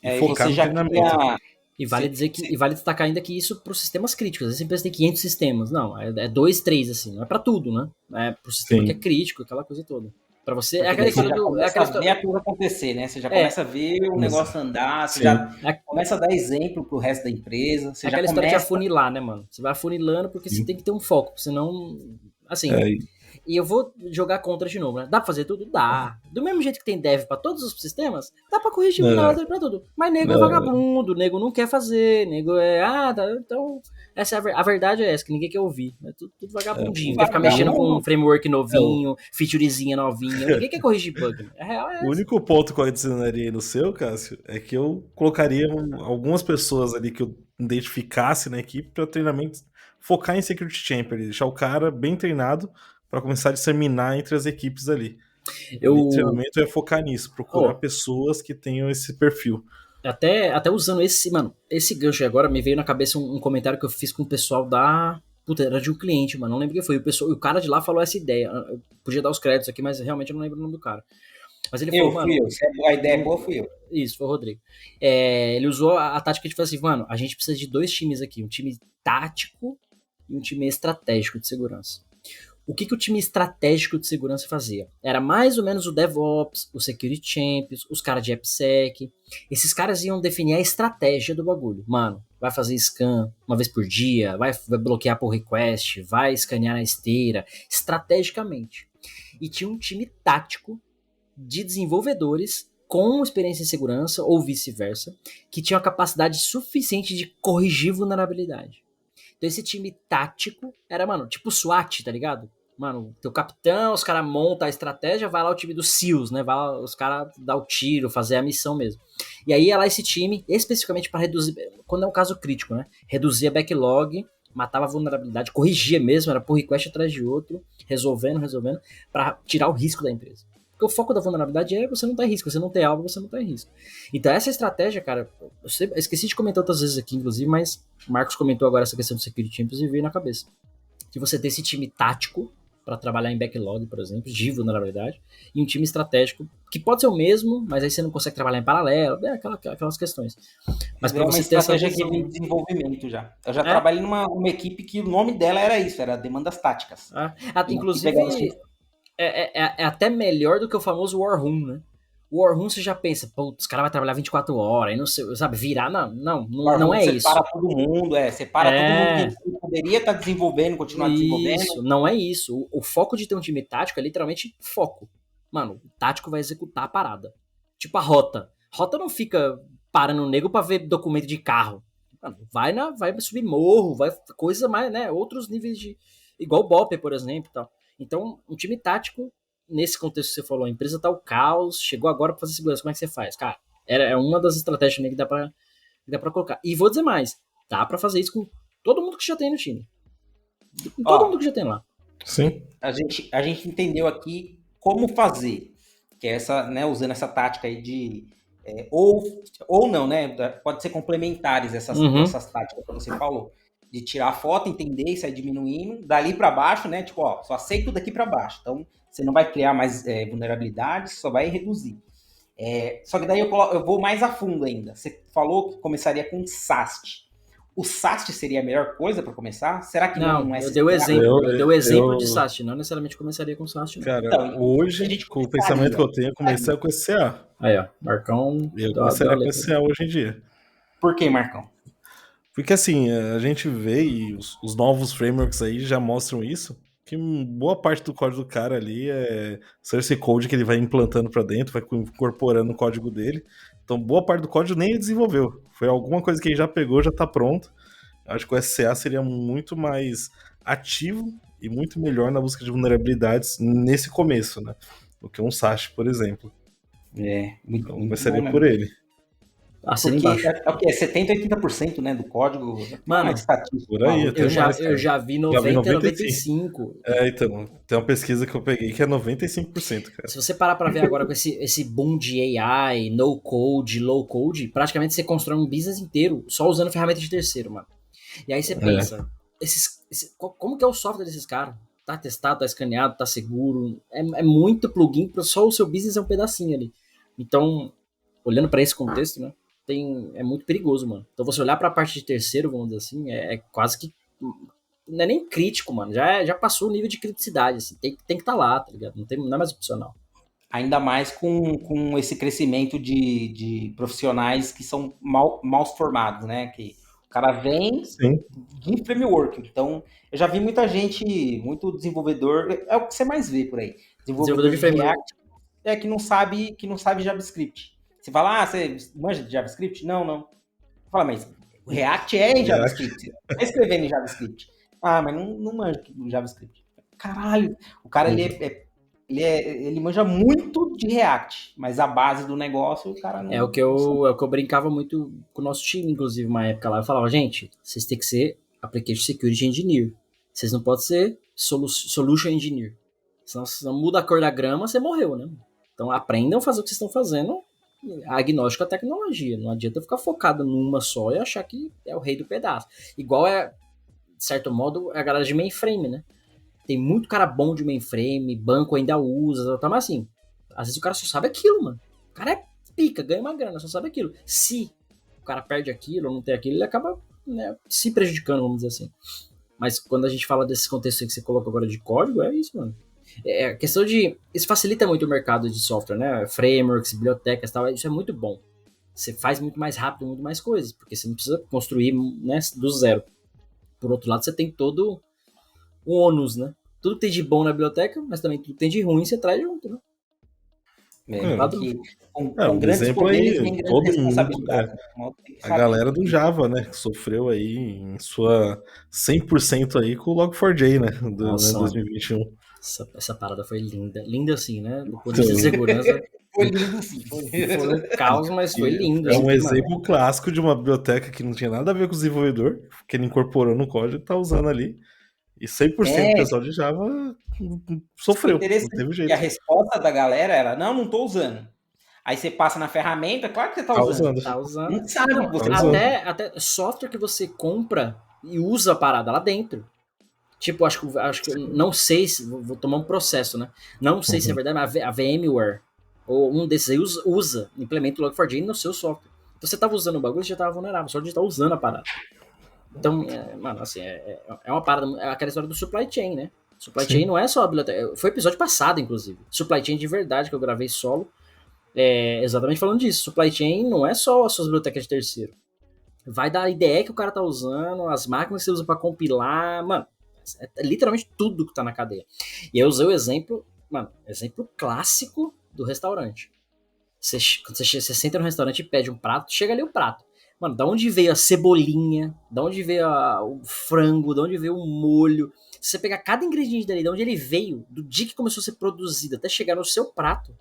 E: E focar no treinamento.
C: E vale destacar ainda que isso para os sistemas críticos. Às vezes a empresa tem 500 sistemas. Não, é 2, 3, assim. Não é para tudo, né? É para o sistema que é crítico, aquela coisa toda. Para você, é aquela história do...
D: É aquela história... ver a coisa acontecer, né? Você já começa a ver o negócio andar, você já começa a dar exemplo pro resto da empresa. Você
C: história de afunilar, né, mano? Você vai afunilando porque você tem que ter um foco, senão... Assim... E eu vou jogar contra de novo, né? Dá pra fazer tudo? Dá. Do mesmo jeito que tem dev pra todos os sistemas, dá pra corrigir vulnerabilidade pra tudo. Mas nego é vagabundo, nego não quer fazer, nego tá, então... Essa é a verdade é essa, que ninguém quer ouvir. É tudo vagabundinho. Quer ficar mexendo com um framework novinho, featurezinha novinha. Ninguém quer corrigir bug. Né? A real é essa.
E: O único ponto que eu adicionaria aí no seu, Cássio, é que eu colocaria algumas pessoas ali que eu identificasse na equipe para treinamento, focar em Security Champion, deixar o cara bem treinado para começar a disseminar entre as equipes ali. O treinamento é focar nisso, procurar pessoas que tenham esse perfil.
C: Até usando esse gancho agora, me veio na cabeça um comentário que eu fiz com o pessoal da... Puta, era de um cliente, mano, não lembro quem foi. O cara de lá falou essa ideia. Eu podia dar os créditos aqui, mas realmente eu não lembro o nome do cara. Mas ele falou, mano...
D: Se a ideia é boa, fui eu.
C: Isso, foi o Rodrigo. Ele usou a tática de falar assim, mano, a gente precisa de 2 times aqui, um time tático e um time estratégico de segurança. O que o time estratégico de segurança fazia? Era mais ou menos o DevOps, o Security Champions, os caras de AppSec. Esses caras iam definir a estratégia do bagulho. Mano, vai fazer scan uma vez por dia, vai bloquear por request, vai escanear na esteira, estrategicamente. E tinha um time tático de desenvolvedores com experiência em segurança, ou vice-versa, que tinha a capacidade suficiente de corrigir vulnerabilidade. Então esse time tático era, mano, tipo SWAT, tá ligado? Mano, teu capitão, os caras montam a estratégia, vai lá o time dos SEALs, né? Vai lá os caras dar o tiro, fazer a missão mesmo. E aí ia lá esse time, especificamente para reduzir, quando é um caso crítico, né? Reduzia backlog, matava a vulnerabilidade, corrigia mesmo, era por request atrás de outro, resolvendo, para tirar o risco da empresa. Porque o foco da vulnerabilidade é você não tá em risco, você não tem algo, você não tá em risco. Então essa estratégia, cara, eu esqueci de comentar outras vezes aqui, inclusive, mas o Marcos comentou agora essa questão do Security Champions e veio na cabeça. Que você tem esse time tático para trabalhar em backlog, por exemplo, de vulnerabilidade, e um time estratégico, que pode ser o mesmo, mas aí você não consegue trabalhar em paralelo, aquelas questões. Mas para você ter essa
D: estratégia de desenvolvimento já. Eu já trabalhei numa equipe que o nome dela era isso, era demandas táticas.
C: Inclusive, é até melhor do que o famoso War Room, né? O War Room você já pensa, putz, os caras vão trabalhar 24 horas, e não sei, sabe, virar, não é isso.
D: Separa todo mundo, separa todo mundo que poderia estar desenvolvendo, continuar desenvolvendo.
C: Isso, não é isso. O foco de ter um time tático é literalmente foco. Mano, o tático vai executar a parada. Tipo a rota. Rota não fica parando o nego pra ver documento de carro. Mano, vai subir morro, vai coisa mais, né, outros níveis de... Igual o Bopper, por exemplo, e tal. Então, um time tático, nesse contexto que você falou, a empresa tá o caos, chegou agora pra fazer segurança, como é que você faz? Cara, é uma das estratégias que dá pra colocar. E vou dizer mais, dá pra fazer isso com todo mundo que já tem no time. Todo mundo que já tem lá.
E: Sim.
D: A gente entendeu aqui como fazer, que é essa, né, usando essa tática aí de... ou não, né? Pode ser complementares essas táticas que você falou. De tirar a foto, entender e sair diminuindo, dali para baixo, né? Tipo, só aceito daqui para baixo. Então, você não vai criar mais vulnerabilidades, só vai reduzir. Só que daí eu vou mais a fundo ainda. Você falou que começaria com SAST. O SAST seria a melhor coisa para começar? Será que não é?
C: Eu dei o exemplo de SAST, não necessariamente começaria com SAST. Não.
E: Cara, então, hoje, com o pensamento que eu tenho, eu comecei com esse CA.
C: Aí, ó, Marcão.
E: Eu começaria com esse CA hoje em dia.
D: Por que, Marcão?
E: Porque assim, a gente vê e os novos frameworks aí já mostram isso, que boa parte do código do cara ali é source code que ele vai implantando para dentro, vai incorporando o código dele. Então boa parte do código nem ele desenvolveu. Foi alguma coisa que ele já pegou, já tá pronto. Acho que o SCA seria muito mais ativo e muito melhor na busca de vulnerabilidades nesse começo, né? Do que um SAST, por exemplo. Então começaria por ele.
C: Porque
D: é 70% a 80%, né, do código.
C: Mano,
E: por aí,
C: eu já vi 95%.
E: Então, tem uma pesquisa que eu peguei que é 95%, cara.
C: Se você parar pra ver agora com esse boom de AI, no code, low code, praticamente você constrói um business inteiro só usando ferramenta de terceiro, mano. E aí você pensa, como que é o software desses caras? Tá testado, tá escaneado, tá seguro? É muito plugin, só o seu business é um pedacinho ali. Então, olhando pra esse contexto, né? É muito perigoso, mano. Então você olhar pra parte de terceiro, vamos dizer assim, é quase que... Não é nem crítico, mano. Já passou o nível de criticidade, assim. Tem que estar lá, tá ligado? Não é mais opcional.
D: Ainda mais com esse crescimento de profissionais que são mal formados, né? Que O cara vem
E: Sim.
D: em framework. Então, eu já vi muita gente, muito desenvolvedor, é o que você mais vê por aí.
C: Desenvolvedor de framework.
D: React que não sabe JavaScript. Você fala, você manja de JavaScript? Não. Fala, mas o React é em JavaScript. Você tá escrevendo em JavaScript. Mas não manja do JavaScript. Caralho, o cara, ele manja muito de React, mas a base do negócio, o cara não...
C: É o que eu brincava muito com o nosso time, inclusive, uma época lá. Eu falava, gente, vocês têm que ser Application Security Engineer. Vocês não podem ser Solution Engineer. Senão, se não muda a cor da grama, você morreu, né? Então, aprendam a fazer o que vocês estão fazendo, agnóstico à tecnologia. Não adianta ficar focado numa só e achar que é o rei do pedaço. Igual de certo modo, a galera de mainframe, né? Tem muito cara bom de mainframe, banco ainda usa, tá, mas assim, às vezes o cara só sabe aquilo, mano. O cara é pica, ganha uma grana, só sabe aquilo. Se o cara perde aquilo ou não tem aquilo, ele acaba, né, se prejudicando, vamos dizer assim. Mas quando a gente fala desse contexto aí que você coloca agora de código, é isso, mano. É a questão de... Isso facilita muito o mercado de software, né? Frameworks, bibliotecas e tal, isso é muito bom. Você faz muito mais rápido, muito mais coisas, porque você não precisa construir, né, do zero. Por outro lado, você tem todo o ônus, né? Tudo que tem de bom na biblioteca, mas também tudo que tem de ruim você traz junto, né?
E: Um exemplo aí, todo mundo, a galera do Java, né, que sofreu aí em sua 100% aí com o Log4j, né, do 2021.
C: Essa parada foi linda. Linda assim, né? Do ponto de vista de segurança.
D: Foi lindo sim. Foi
C: um caos, mas foi lindo.
E: É um exemplo clássico de uma biblioteca que não tinha nada a ver com o desenvolvedor, que ele incorporou no código e tá usando ali. E 100% do pessoal de Java sofreu, não teve jeito.
D: E a resposta da galera era, não tô usando. Aí você passa na ferramenta, claro que você tá usando.
C: Tá usando.
D: Não sabe que você
C: tá até software que você compra e usa a parada lá dentro. Tipo, acho que não sei se... Vou tomar um processo, né? Não sei se é verdade, mas a VMware ou um desses aí implementa o Log4j no seu software. Então você tava usando o bagulho, você já tava vulnerável, só de estar usando a parada. Então, mano, assim, é uma parada, é aquela história do supply chain, né? Supply chain não é só a biblioteca, foi episódio passado, inclusive. Supply chain de verdade, que eu gravei solo, exatamente falando disso. Supply chain não é só as suas bibliotecas de terceiro. Vai da IDE que o cara tá usando, as máquinas que você usa pra compilar, mano, é literalmente tudo que tá na cadeia. E eu usei o exemplo clássico do restaurante. Quando você senta no restaurante e pede um prato, chega ali o prato. Mano, da onde veio a cebolinha, da onde veio o frango, da onde veio o molho. Se você pegar cada ingrediente dali, da onde ele veio, do dia que começou a ser produzido até chegar no seu prato,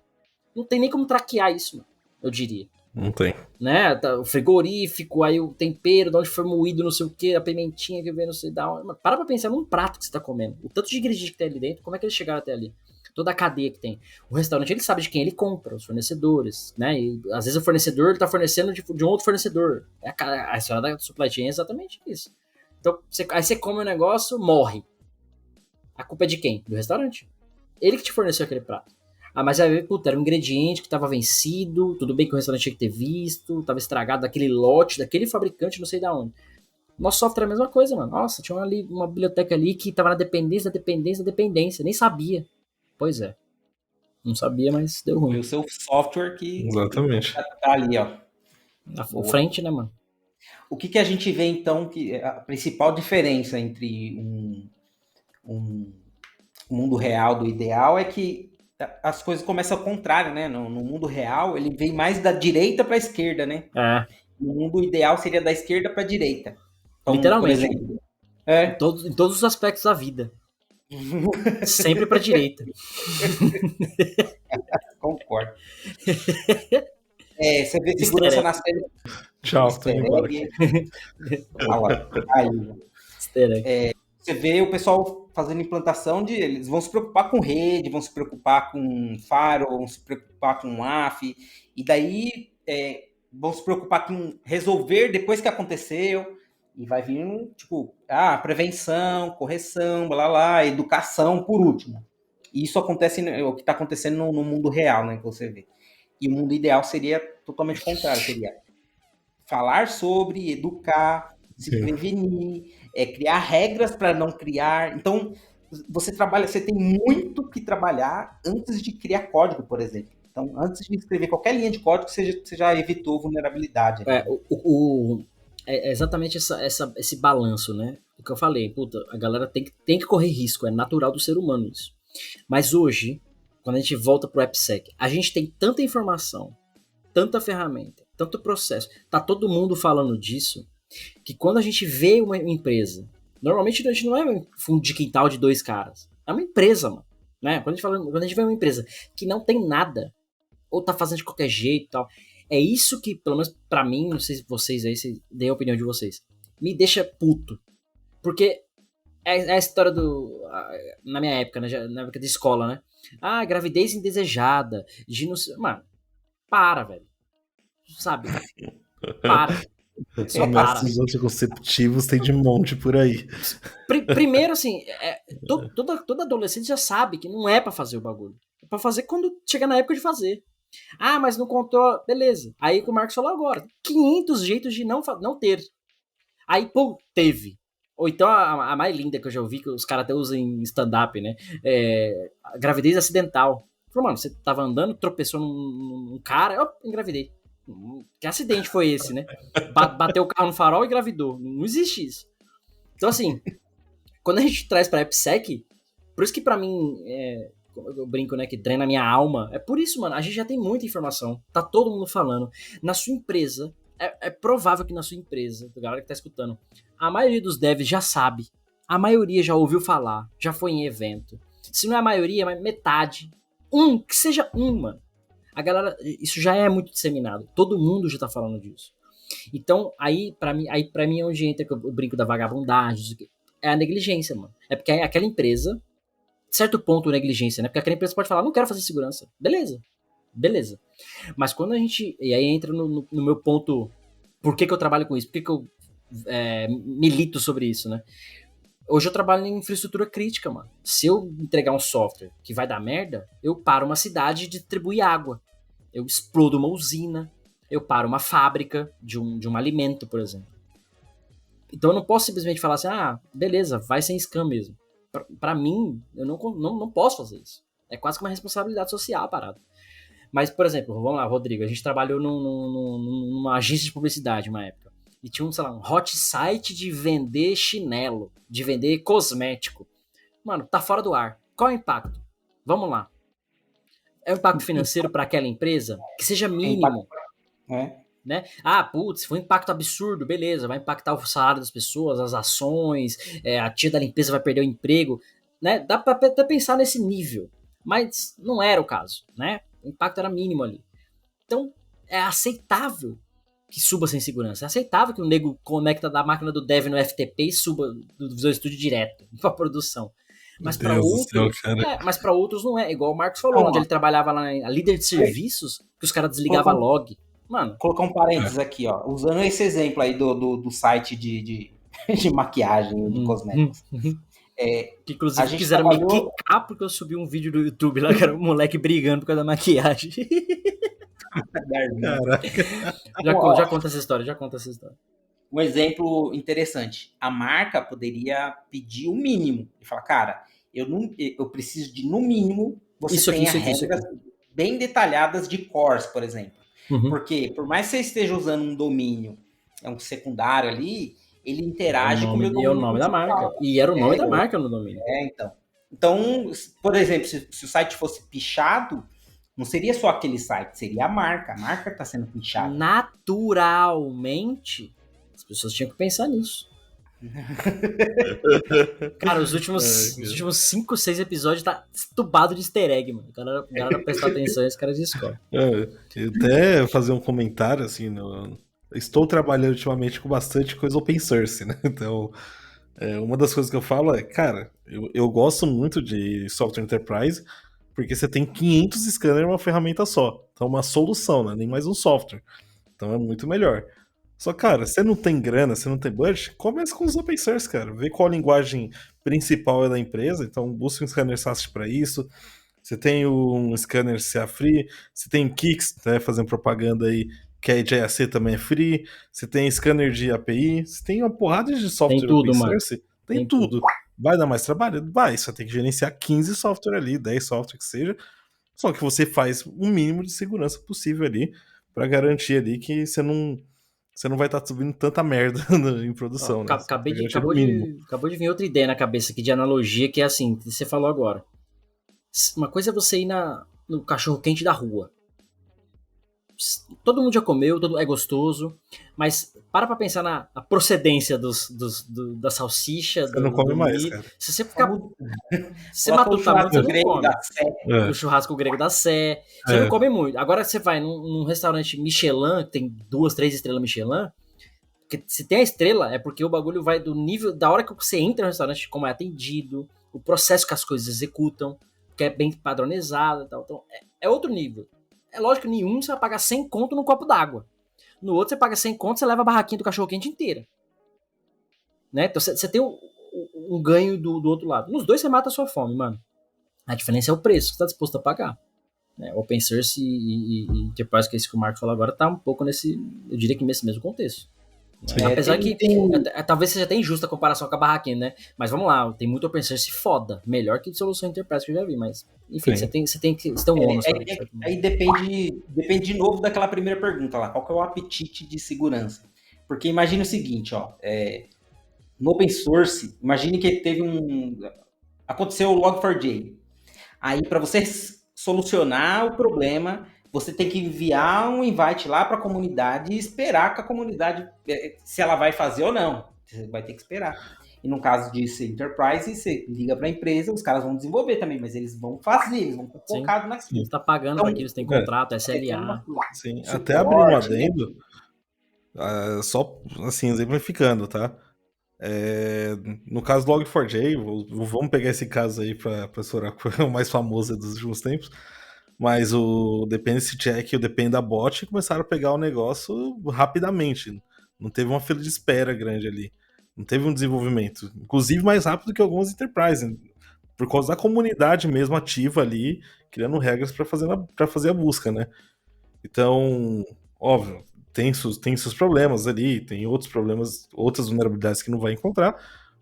C: não tem nem como traquear isso, mano, eu diria.
E: Não tem.
C: Né? O frigorífico, aí o tempero, de onde foi moído, não sei o que, a pimentinha que veio, não sei da onde. Para pra pensar num prato que você tá comendo. O tanto de ingredientes que tem ali dentro, como é que eles chegaram até ali? Toda a cadeia que tem. O restaurante, ele sabe de quem ele compra, os fornecedores, né? E às vezes o fornecedor, ele tá fornecendo de um outro fornecedor. A história da supply chain é exatamente isso. Então, aí você come o negócio, morre. A culpa é de quem? Do restaurante. Ele que te forneceu aquele prato. Mas aí, puta, era um ingrediente que tava vencido, tudo bem que o restaurante tinha que ter visto, tava estragado daquele lote, daquele fabricante, não sei de onde. Nosso software é a mesma coisa, mano. Nossa, tinha uma biblioteca ali que tava na dependência, nem sabia. Pois é. Não sabia, mas deu ruim.
D: Foi o seu software que...
E: Exatamente.
D: Tá ali, ó.
C: Na frente, né, mano?
D: O que a gente vê, então, que a principal diferença entre um mundo real do ideal é que as coisas começam ao contrário, né? No mundo real, ele vem mais da direita para a esquerda, né? No mundo ideal seria da esquerda para a direita. Então,
C: literalmente.
D: Por exemplo,
C: em todos os aspectos da vida. Sempre para a direita.
D: Concordo. Você vê segurança na série.
E: Tchau, tô indo embora.
D: Você vê o pessoal fazendo implantação eles vão se preocupar com rede, vão se preocupar com firewall, vão se preocupar com WAF, e daí vão se preocupar com resolver depois que aconteceu, e vai vir, tipo, prevenção, correção, blá blá, educação por último. E isso acontece, o que está acontecendo no mundo real, né, que você vê. E o mundo ideal seria totalmente contrário, seria falar sobre, educar, se prevenir, criar regras para não criar. Então, você tem muito que trabalhar antes de criar código, por exemplo. Então, antes de escrever qualquer linha de código, você já evitou vulnerabilidade.
C: é exatamente esse balanço, né? O que eu falei, puta, a galera tem que correr risco, é natural do ser humano isso. Mas hoje, quando a gente volta pro AppSec, a gente tem tanta informação, tanta ferramenta, tanto processo, tá todo mundo falando disso, que quando a gente vê uma empresa, normalmente a gente não é um fundo de quintal de 2 caras, é uma empresa, mano, né? Quando a gente vê uma empresa que não tem nada, ou tá fazendo de qualquer jeito e tal, é isso que, pelo menos pra mim, não sei se vocês aí, se dei a opinião de vocês, me deixa puto, porque é a história na minha época, né, na época de escola, né? Ah, gravidez indesejada, mano, para, velho. Sabe? Para. Só para.
E: Métodos anticonceptivos tem de monte por aí.
C: Primeiro, assim, todo adolescente já sabe que não é pra fazer o bagulho. É pra fazer quando chega na época de fazer. Ah, mas não contou. Beleza. Aí o Marcos falou agora. 500 jeitos de não ter. Aí, pô, teve. Ou então a mais linda que eu já ouvi, que os caras até usam em stand-up, né? A gravidez acidental. Falou, mano, você tava andando, tropeçou num cara, engravidei. Que acidente foi esse, né? Bateu o carro no farol e engravidou. Não existe isso. Então, assim, quando a gente traz pra AppSec, por isso que pra mim, eu brinco, né, que treina a minha alma, é por isso, mano, a gente já tem muita informação, tá todo mundo falando. Na sua empresa, é provável que na sua empresa, a galera que tá escutando, a maioria dos devs já sabe, a maioria já ouviu falar, já foi em evento. Se não é a maioria, mas metade. Que seja mano. A galera, isso já é muito disseminado. Todo mundo já tá falando disso. Então, aí pra mim é onde entra o brinco da vagabundagem. É a negligência, mano. É porque aquela empresa, certo ponto, negligência, né? Porque aquela empresa pode falar, não quero fazer segurança. Beleza. Mas quando a gente... E aí entra no meu ponto, por que eu trabalho com isso? Por que eu milito sobre isso, né? Hoje eu trabalho em infraestrutura crítica, mano. Se eu entregar um software que vai dar merda, eu paro uma cidade de distribuir água. Eu explodo uma usina. Eu paro uma fábrica de um alimento, por exemplo. Então eu não posso simplesmente falar assim, beleza, vai sem scam mesmo. Pra mim, eu não posso fazer isso. É quase que uma responsabilidade social a parada. Mas, por exemplo, vamos lá, Rodrigo, a gente trabalhou numa agência de publicidade uma época. E tinha um hot site de vender chinelo, de vender cosmético. Mano, tá fora do ar. Qual é o impacto? Vamos lá. É um impacto financeiro para aquela empresa? Que seja mínimo. Né? Putz, foi um impacto absurdo, beleza, vai impactar o salário das pessoas, as ações, a tia da limpeza vai perder o emprego, né? Dá pra até pensar nesse nível, mas não era o caso, né? O impacto era mínimo ali. Então, é aceitável que suba sem segurança, é aceitável que o nego conecta da máquina do dev no FTP e suba do Visual Studio direto pra produção. Mas para outros não é, igual o Marcos falou, onde ele trabalhava lá na líder de serviços, que os caras desligavam log. Mano.
D: Colocar um parênteses aqui, ó. Usando esse exemplo aí do site de maquiagem, de cosméticos.
C: Que inclusive quiseram me quicar porque eu subi um vídeo do YouTube lá que era um moleque brigando por causa da maquiagem. Já conta essa história,
D: Um exemplo interessante. A marca poderia pedir o mínimo. E falar, cara, eu preciso de, no mínimo, você tenha regras bem detalhadas de cores, por exemplo. Porque, por mais que você esteja usando um domínio, um secundário ali, ele interage com o meu domínio.
C: É o nome da marca. E era o nome da marca no domínio.
D: Então, por exemplo, se o site fosse pichado, não seria só aquele site, seria a marca. A marca está sendo pichada.
C: Naturalmente, as pessoas tinham que pensar nisso. Cara, os últimos 5, 6 episódios tá estubado de easter egg, mano. A galera prestar atenção e os caras descobrem.
E: Até fazer um comentário, assim, estou trabalhando ultimamente com bastante coisa open source, né? Então, uma das coisas que eu falo é, cara, eu gosto muito de software enterprise, porque você tem 500 scanners em uma ferramenta só. Então é uma solução, né? Nem mais um software. Então é muito melhor. Só, cara, você não tem grana, você não tem budget, começa com os open source, cara. Vê qual a linguagem principal é da empresa. Então, busca um scanner SAST para isso. Você tem um scanner CA free. Você tem Kix, né, fazendo propaganda aí, que é JAC também é free. Você tem scanner de API. Você tem uma porrada de software
C: open
E: source. Tem tudo. Vai dar mais trabalho? Vai. Você tem que gerenciar 15 software ali, 10 software que seja. Só que você faz o mínimo de segurança possível ali para garantir ali que você você não vai estar subindo tanta merda em produção, né?
C: Acabou de vir outra ideia na cabeça aqui de analogia, que é assim, que você falou agora. Uma coisa é você ir no cachorro-quente da rua. Todo mundo já comeu, é gostoso, mas para pensar na procedência da salsicha.
E: Você não come mais, cara.
C: Se você ficar. Você matutamente, você não come. O churrasco grego da Sé. Você não come muito. Agora você vai num restaurante Michelin, que tem 2, 3 estrelas Michelin. Porque se tem a estrela, é porque o bagulho vai do nível. Da hora que você entra no restaurante, como é atendido, o processo que as coisas executam, que é bem padronizado e tal. Então, é outro nível. É lógico que nenhum você vai pagar 100 conto num copo d'água. No outro você paga 100 conto, você leva a barraquinha do cachorro-quente inteira. Né? Então você tem um ganho do outro lado. Nos dois você mata a sua fome, mano. A diferença é o preço que você está disposto a pagar. Né? Open Source e Enterprise, que é isso que o Marco falou agora, tá um pouco nesse, eu diria que nesse mesmo contexto. Apesar que talvez seja até injusta a comparação com a barraquinha, né? Mas vamos lá, tem muito open source foda, melhor que de solução Enterprise que eu já vi, mas enfim, você tem um ônus.
D: Aí depende de novo daquela primeira pergunta lá, qual que é o apetite de segurança? Porque imagine o seguinte, ó, no open source, imagine que aconteceu o Log4j. Aí para você solucionar o problema, você tem que enviar um invite lá para a comunidade e esperar que a comunidade, se ela vai fazer ou não. Você vai ter que esperar. E no caso de ser Enterprise, você liga para a empresa, os caras vão desenvolver também, mas eles vão fazer, eles vão estar focados naquilo.
C: Você está pagando para aquilo, você tem contrato, SLA.
E: Sim, até abrir um adendo, só assim, exemplificando, tá? No caso do Log4j, vamos pegar esse caso aí para explorar o mais famoso dos últimos tempos. Mas o Dependency Check e o Dependabot começaram a pegar o negócio rapidamente. Não teve uma fila de espera grande ali. Não teve um desenvolvimento. Inclusive mais rápido que algumas Enterprise. Por causa da comunidade mesmo ativa ali, criando regras para fazer a busca, né? Então, óbvio, tem seus problemas ali, tem outros problemas, outras vulnerabilidades que não vai encontrar.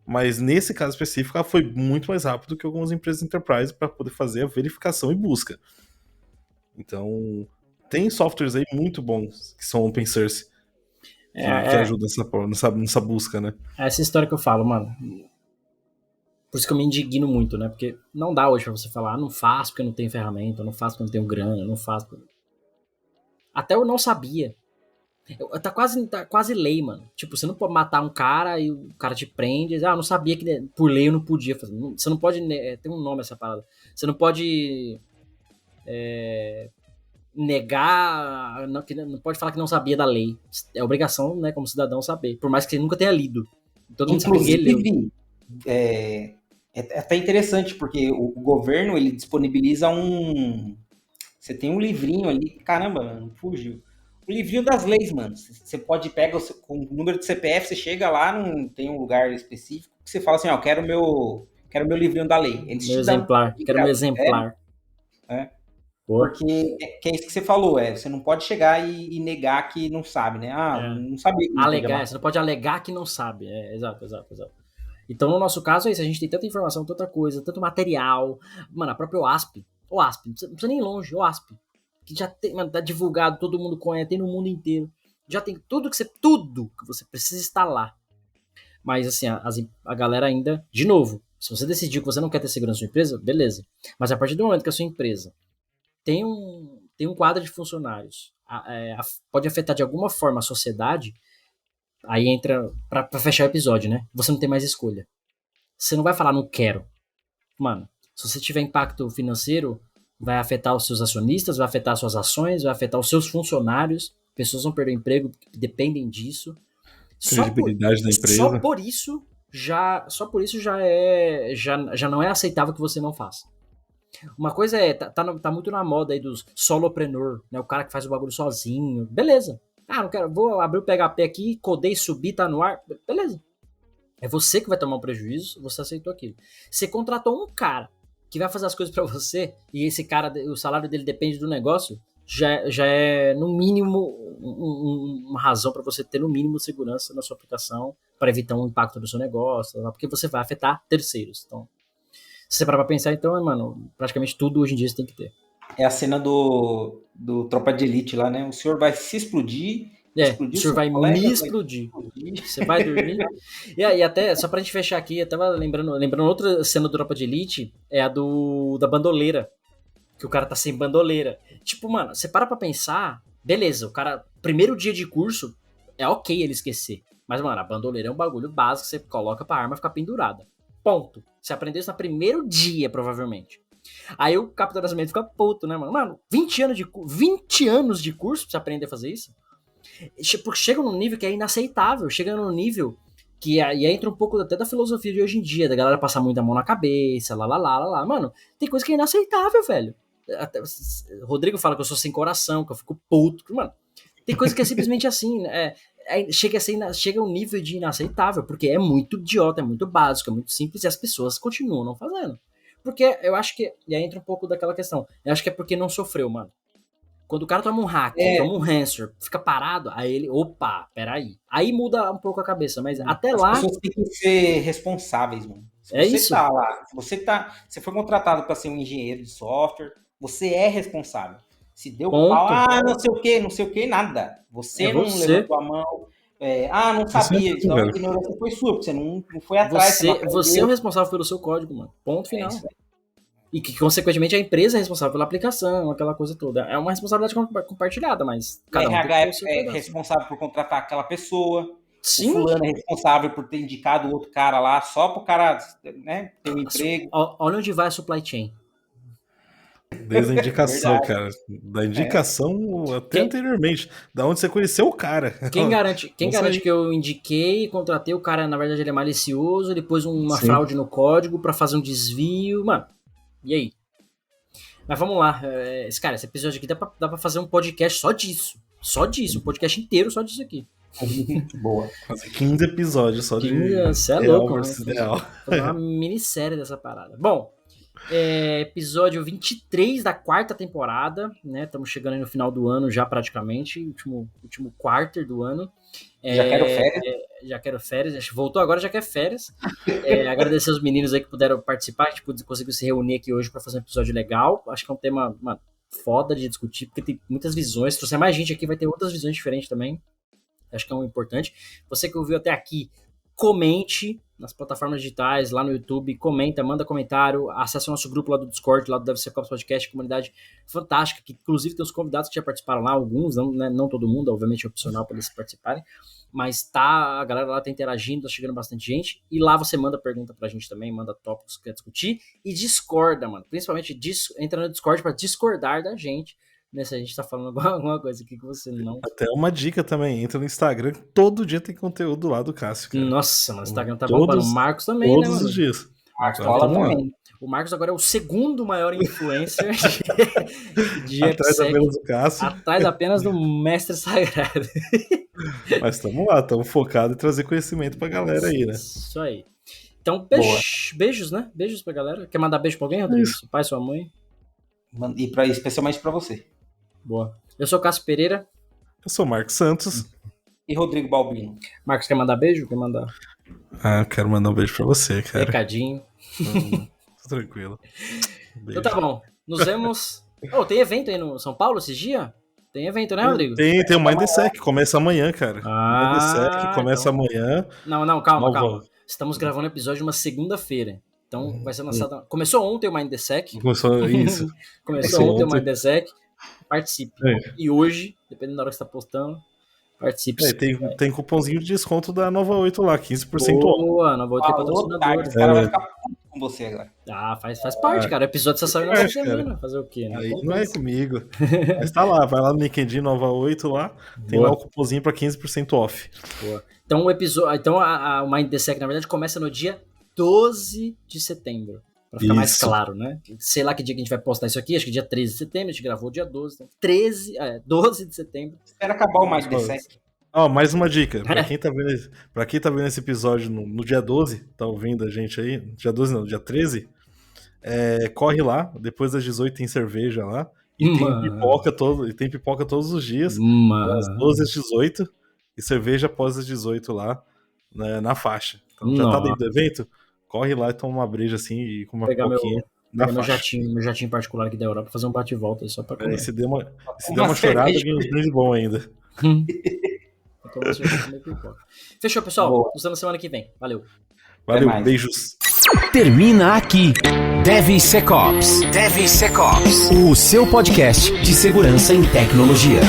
E: Mas nesse caso específico, ela foi muito mais rápido que algumas empresas Enterprise para poder fazer a verificação e busca. Então, tem softwares aí muito bons que são open source que ajudam nessa busca, né?
C: Essa história que eu falo, mano. Por isso que eu me indigno muito, né? Porque não dá hoje pra você falar, não faço porque eu não tenho ferramenta, não faço porque eu não tenho grana, não faço porque... Até eu não sabia. Tá quase lei, mano. Tipo, você não pode matar um cara e o cara te prende. Eu não sabia que por lei eu não podia fazer. Você não pode... Tem um nome essa parada. Você não pode... negar, não pode falar que não sabia da lei. É obrigação, né, como cidadão, saber. Por mais que você nunca tenha lido. Todo mundo sabe que ele leu.
D: É até interessante, porque o governo, ele disponibiliza você tem um livrinho ali, caramba, mano, fugiu. O livrinho das leis, mano. Você pode pegar com o número de CPF, você chega lá, não tem um lugar específico, que você fala assim, ó, quero meu livrinho da lei. Eles
C: meu exemplar, quero meu exemplar.
D: Porque é isso que você falou, você não pode chegar e negar que não sabe, né? Não sabia.
C: Você não pode alegar que não sabe. Exato. Então, no nosso caso, é isso. A gente tem tanta informação, tanta coisa, tanto material. Mano, a própria OASP, não precisa nem ir longe, OASP, que já tem, mano, tá divulgado, todo mundo conhece, tem no mundo inteiro. Já tem tudo que você precisa estar lá. Mas, assim, a galera ainda, de novo, se você decidiu que você não quer ter segurança na sua empresa, beleza. Mas a partir do momento que a sua empresa tem um quadro de funcionários, pode afetar de alguma forma a sociedade, aí entra, pra fechar o episódio, né? Você não tem mais escolha. Você não vai falar, não quero. Mano, se você tiver impacto financeiro, vai afetar os seus acionistas, vai afetar as suas ações, vai afetar os seus funcionários, pessoas vão perder o emprego, dependem disso.
E: Credibilidade da empresa.
C: Só por isso já não é aceitável que você não faça. Uma coisa tá muito na moda aí dos solopreneur, né? O cara que faz o bagulho sozinho. Beleza. Não quero, vou abrir o PHP aqui, codei, subir, tá no ar. Beleza. É você que vai tomar um prejuízo, você aceitou aquilo. Você contratou um cara que vai fazer as coisas pra você, e esse cara, o salário dele depende do negócio, já é, no mínimo, uma razão pra você ter, no mínimo, segurança na sua aplicação, para evitar um impacto no seu negócio, porque você vai afetar terceiros. Então, se você parar pra pensar, então, mano, praticamente tudo hoje em dia você tem que ter.
D: É a cena do Tropa de Elite lá, né? O senhor vai se explodir explodir
C: o senhor vai
D: colega,
C: me explodir. Você vai dormir. E até, só pra gente fechar aqui, eu tava lembrando outra cena do Tropa de Elite, é a da bandoleira. Que o cara tá sem bandoleira. Tipo, mano, você para pra pensar, beleza, o cara, primeiro dia de curso, é ok ele esquecer. Mas, mano, a bandoleira é um bagulho básico que você coloca pra arma ficar pendurada. Ponto. Você aprendeu isso no primeiro dia, provavelmente. Aí o Capitão Nascimento fica puto, né, mano? Mano, 20 anos de curso pra você aprender a fazer isso? Porque chega num nível que é inaceitável. Chega num nível que aí entra um pouco até da filosofia de hoje em dia, da galera passar muita mão na cabeça, lá. Mano, tem coisa que é inaceitável, velho. Até, Rodrigo fala que eu sou sem coração, que eu fico puto. Mano, tem coisa que é simplesmente assim, chega a um nível de inaceitável, porque é muito idiota, é muito básico, é muito simples e as pessoas continuam não fazendo. Porque eu acho que, e aí entra um pouco daquela questão, eu acho que é porque não sofreu, mano. Quando o cara toma um hack, toma um hamster, fica parado, aí ele, opa, peraí. Aí muda um pouco a cabeça, mas até lá...
D: As pessoas têm que ser responsáveis, mano. Se você tá lá, você foi contratado para ser um engenheiro de software, você é responsável. Se deu pau, não sei o que, nada. Você não levantou a mão, não sabia, então a ignorância foi sua, porque você não foi atrás.
C: Você é o responsável pelo seu código, mano. Ponto final. E que, consequentemente, a emprsa é responsável pela aplicação, aquela coisa toda. É uma responsabilidade compartilhada, mas...
D: O RH é responsável por contratar aquela pessoa. Sim. O fulano é responsável por ter indicado o outro cara lá, só pro cara, né, ter um emprego.
C: Olha onde vai a supply chain.
E: Desde a indicação, cara. Da indicação até anteriormente. Da onde você conheceu o cara.
C: Quem garante que eu indiquei, contratei o cara, na verdade ele é malicioso, ele pôs uma fraude no código pra fazer um desvio. Mano, e aí? Mas vamos lá. Cara, esse episódio aqui dá pra fazer um podcast só disso. Só disso. Um podcast inteiro só disso aqui.
D: Boa.
E: Fazer 15 episódios só de...
C: Você é louco, mano. Fazer uma minissérie dessa parada. Bom, episódio 23 da 4ª temporada, né? Estamos chegando aí no final do ano já praticamente, último quarter do ano. Já quero férias. Voltou agora, já quer férias. Agradecer os meninos aí que puderam participar, a gente conseguiu se reunir aqui hoje para fazer um episódio legal. Acho que é um tema, mano, foda de discutir, porque tem muitas visões. Se trouxer mais gente aqui, vai ter outras visões diferentes também. Acho que é um importante. Você que ouviu até aqui, comente nas plataformas digitais, lá no YouTube, comenta, manda comentário, acesse o nosso grupo lá do Discord, lá do DevSecOps Podcast, comunidade fantástica, que inclusive tem os convidados que já participaram lá, alguns, não todo mundo, obviamente é opcional para eles participarem, mas a galera lá tá interagindo, tá chegando bastante gente, e lá você manda pergunta pra gente também, manda tópicos que quer discutir, e discorda, mano, principalmente entra no Discord para discordar da gente, se a gente tá falando alguma coisa aqui que você não...
E: Até uma dica também, entra no Instagram, todo dia tem conteúdo lá do Cássio, cara.
C: Nossa, mano, o Instagram tá bombando. O Marcos também,
E: todos
C: né, mano?
E: Todos os dias.
D: Marcos fala também.
C: O Marcos agora é o segundo maior influencer de
E: atrás apenas do Cássio.
C: Atrás apenas do mestre sagrado.
E: Mas estamos lá, estamos focados em trazer conhecimento pra galera aí, né?
C: Isso aí. Então, beijos, né? Beijos pra galera. Quer mandar beijo pra alguém, Rodrigo? Seu pai, sua mãe?
D: E especialmente pra você.
C: Boa. Eu sou Cássio Pereira.
E: Eu sou Marcos Santos.
D: E Rodrigo Balbino.
C: Marcos, quer mandar beijo? Quer mandar?
E: Eu quero mandar um beijo pra você, cara.
C: Recadinho.
E: Tranquilo.
C: Então tá bom. Nos vemos. Tem evento aí no São Paulo esses dias? Tem evento, né, Rodrigo?
E: Tem o Mindsec, começa amanhã, cara. Mindsec começa amanhã.
C: Não, calma. Estamos gravando o episódio numa segunda-feira. Então vai ser lançado. Começou ontem o Mindsec.
E: Começou isso.
C: Começou ontem o Mindsec. Participe. E hoje, dependendo da hora que você tá postando, participe.
E: Tem cupomzinho de desconto da Nova 8 lá, 15%
C: Boa, Nova 8 é patrocinadora.
D: Esse cara vai ficar puto com você agora.
C: Faz parte, cara. O episódio só saiu na semana. Fazer o quê, né?
E: Aí não é comigo. Mas tá lá, vai lá no LinkedIn Nova 8 lá, tem lá o cupomzinho pra 15% off.
C: Boa. Então o Mind the Sec, na verdade, começa no dia 12 de setembro. Pra ficar mais claro, né? Sei lá que dia que a gente vai postar isso aqui, acho que dia 13 de setembro, a gente gravou dia 12. Então 12 de setembro.
D: Espera acabar o Mind the Sec.
E: Mais uma dica. Pra quem tá vendo esse episódio no dia 12, tá ouvindo a gente aí, dia 12 não, dia 13, corre lá, depois das 18 tem cerveja lá, e tem pipoca todos os dias, das 12 às 18, e cerveja após as 18 lá, né, na faixa. Então já tá dentro do evento? Corre lá e toma uma breja assim e com uma pipoquinha.
C: Meu jatinho particular aqui da Europa, fazer um bate e volta só pra comer.
E: Se der uma chorada, ganha uns brindes bons ainda.
C: pipoca, eu vou comer pipoca. Fechou, pessoal.
D: Boa.
C: Nos vemos semana que vem. Valeu.
E: Valeu,
D: mais.
E: beijos.
A: Termina aqui DevSecOps. DevSecOps, o seu podcast de segurança em tecnologia.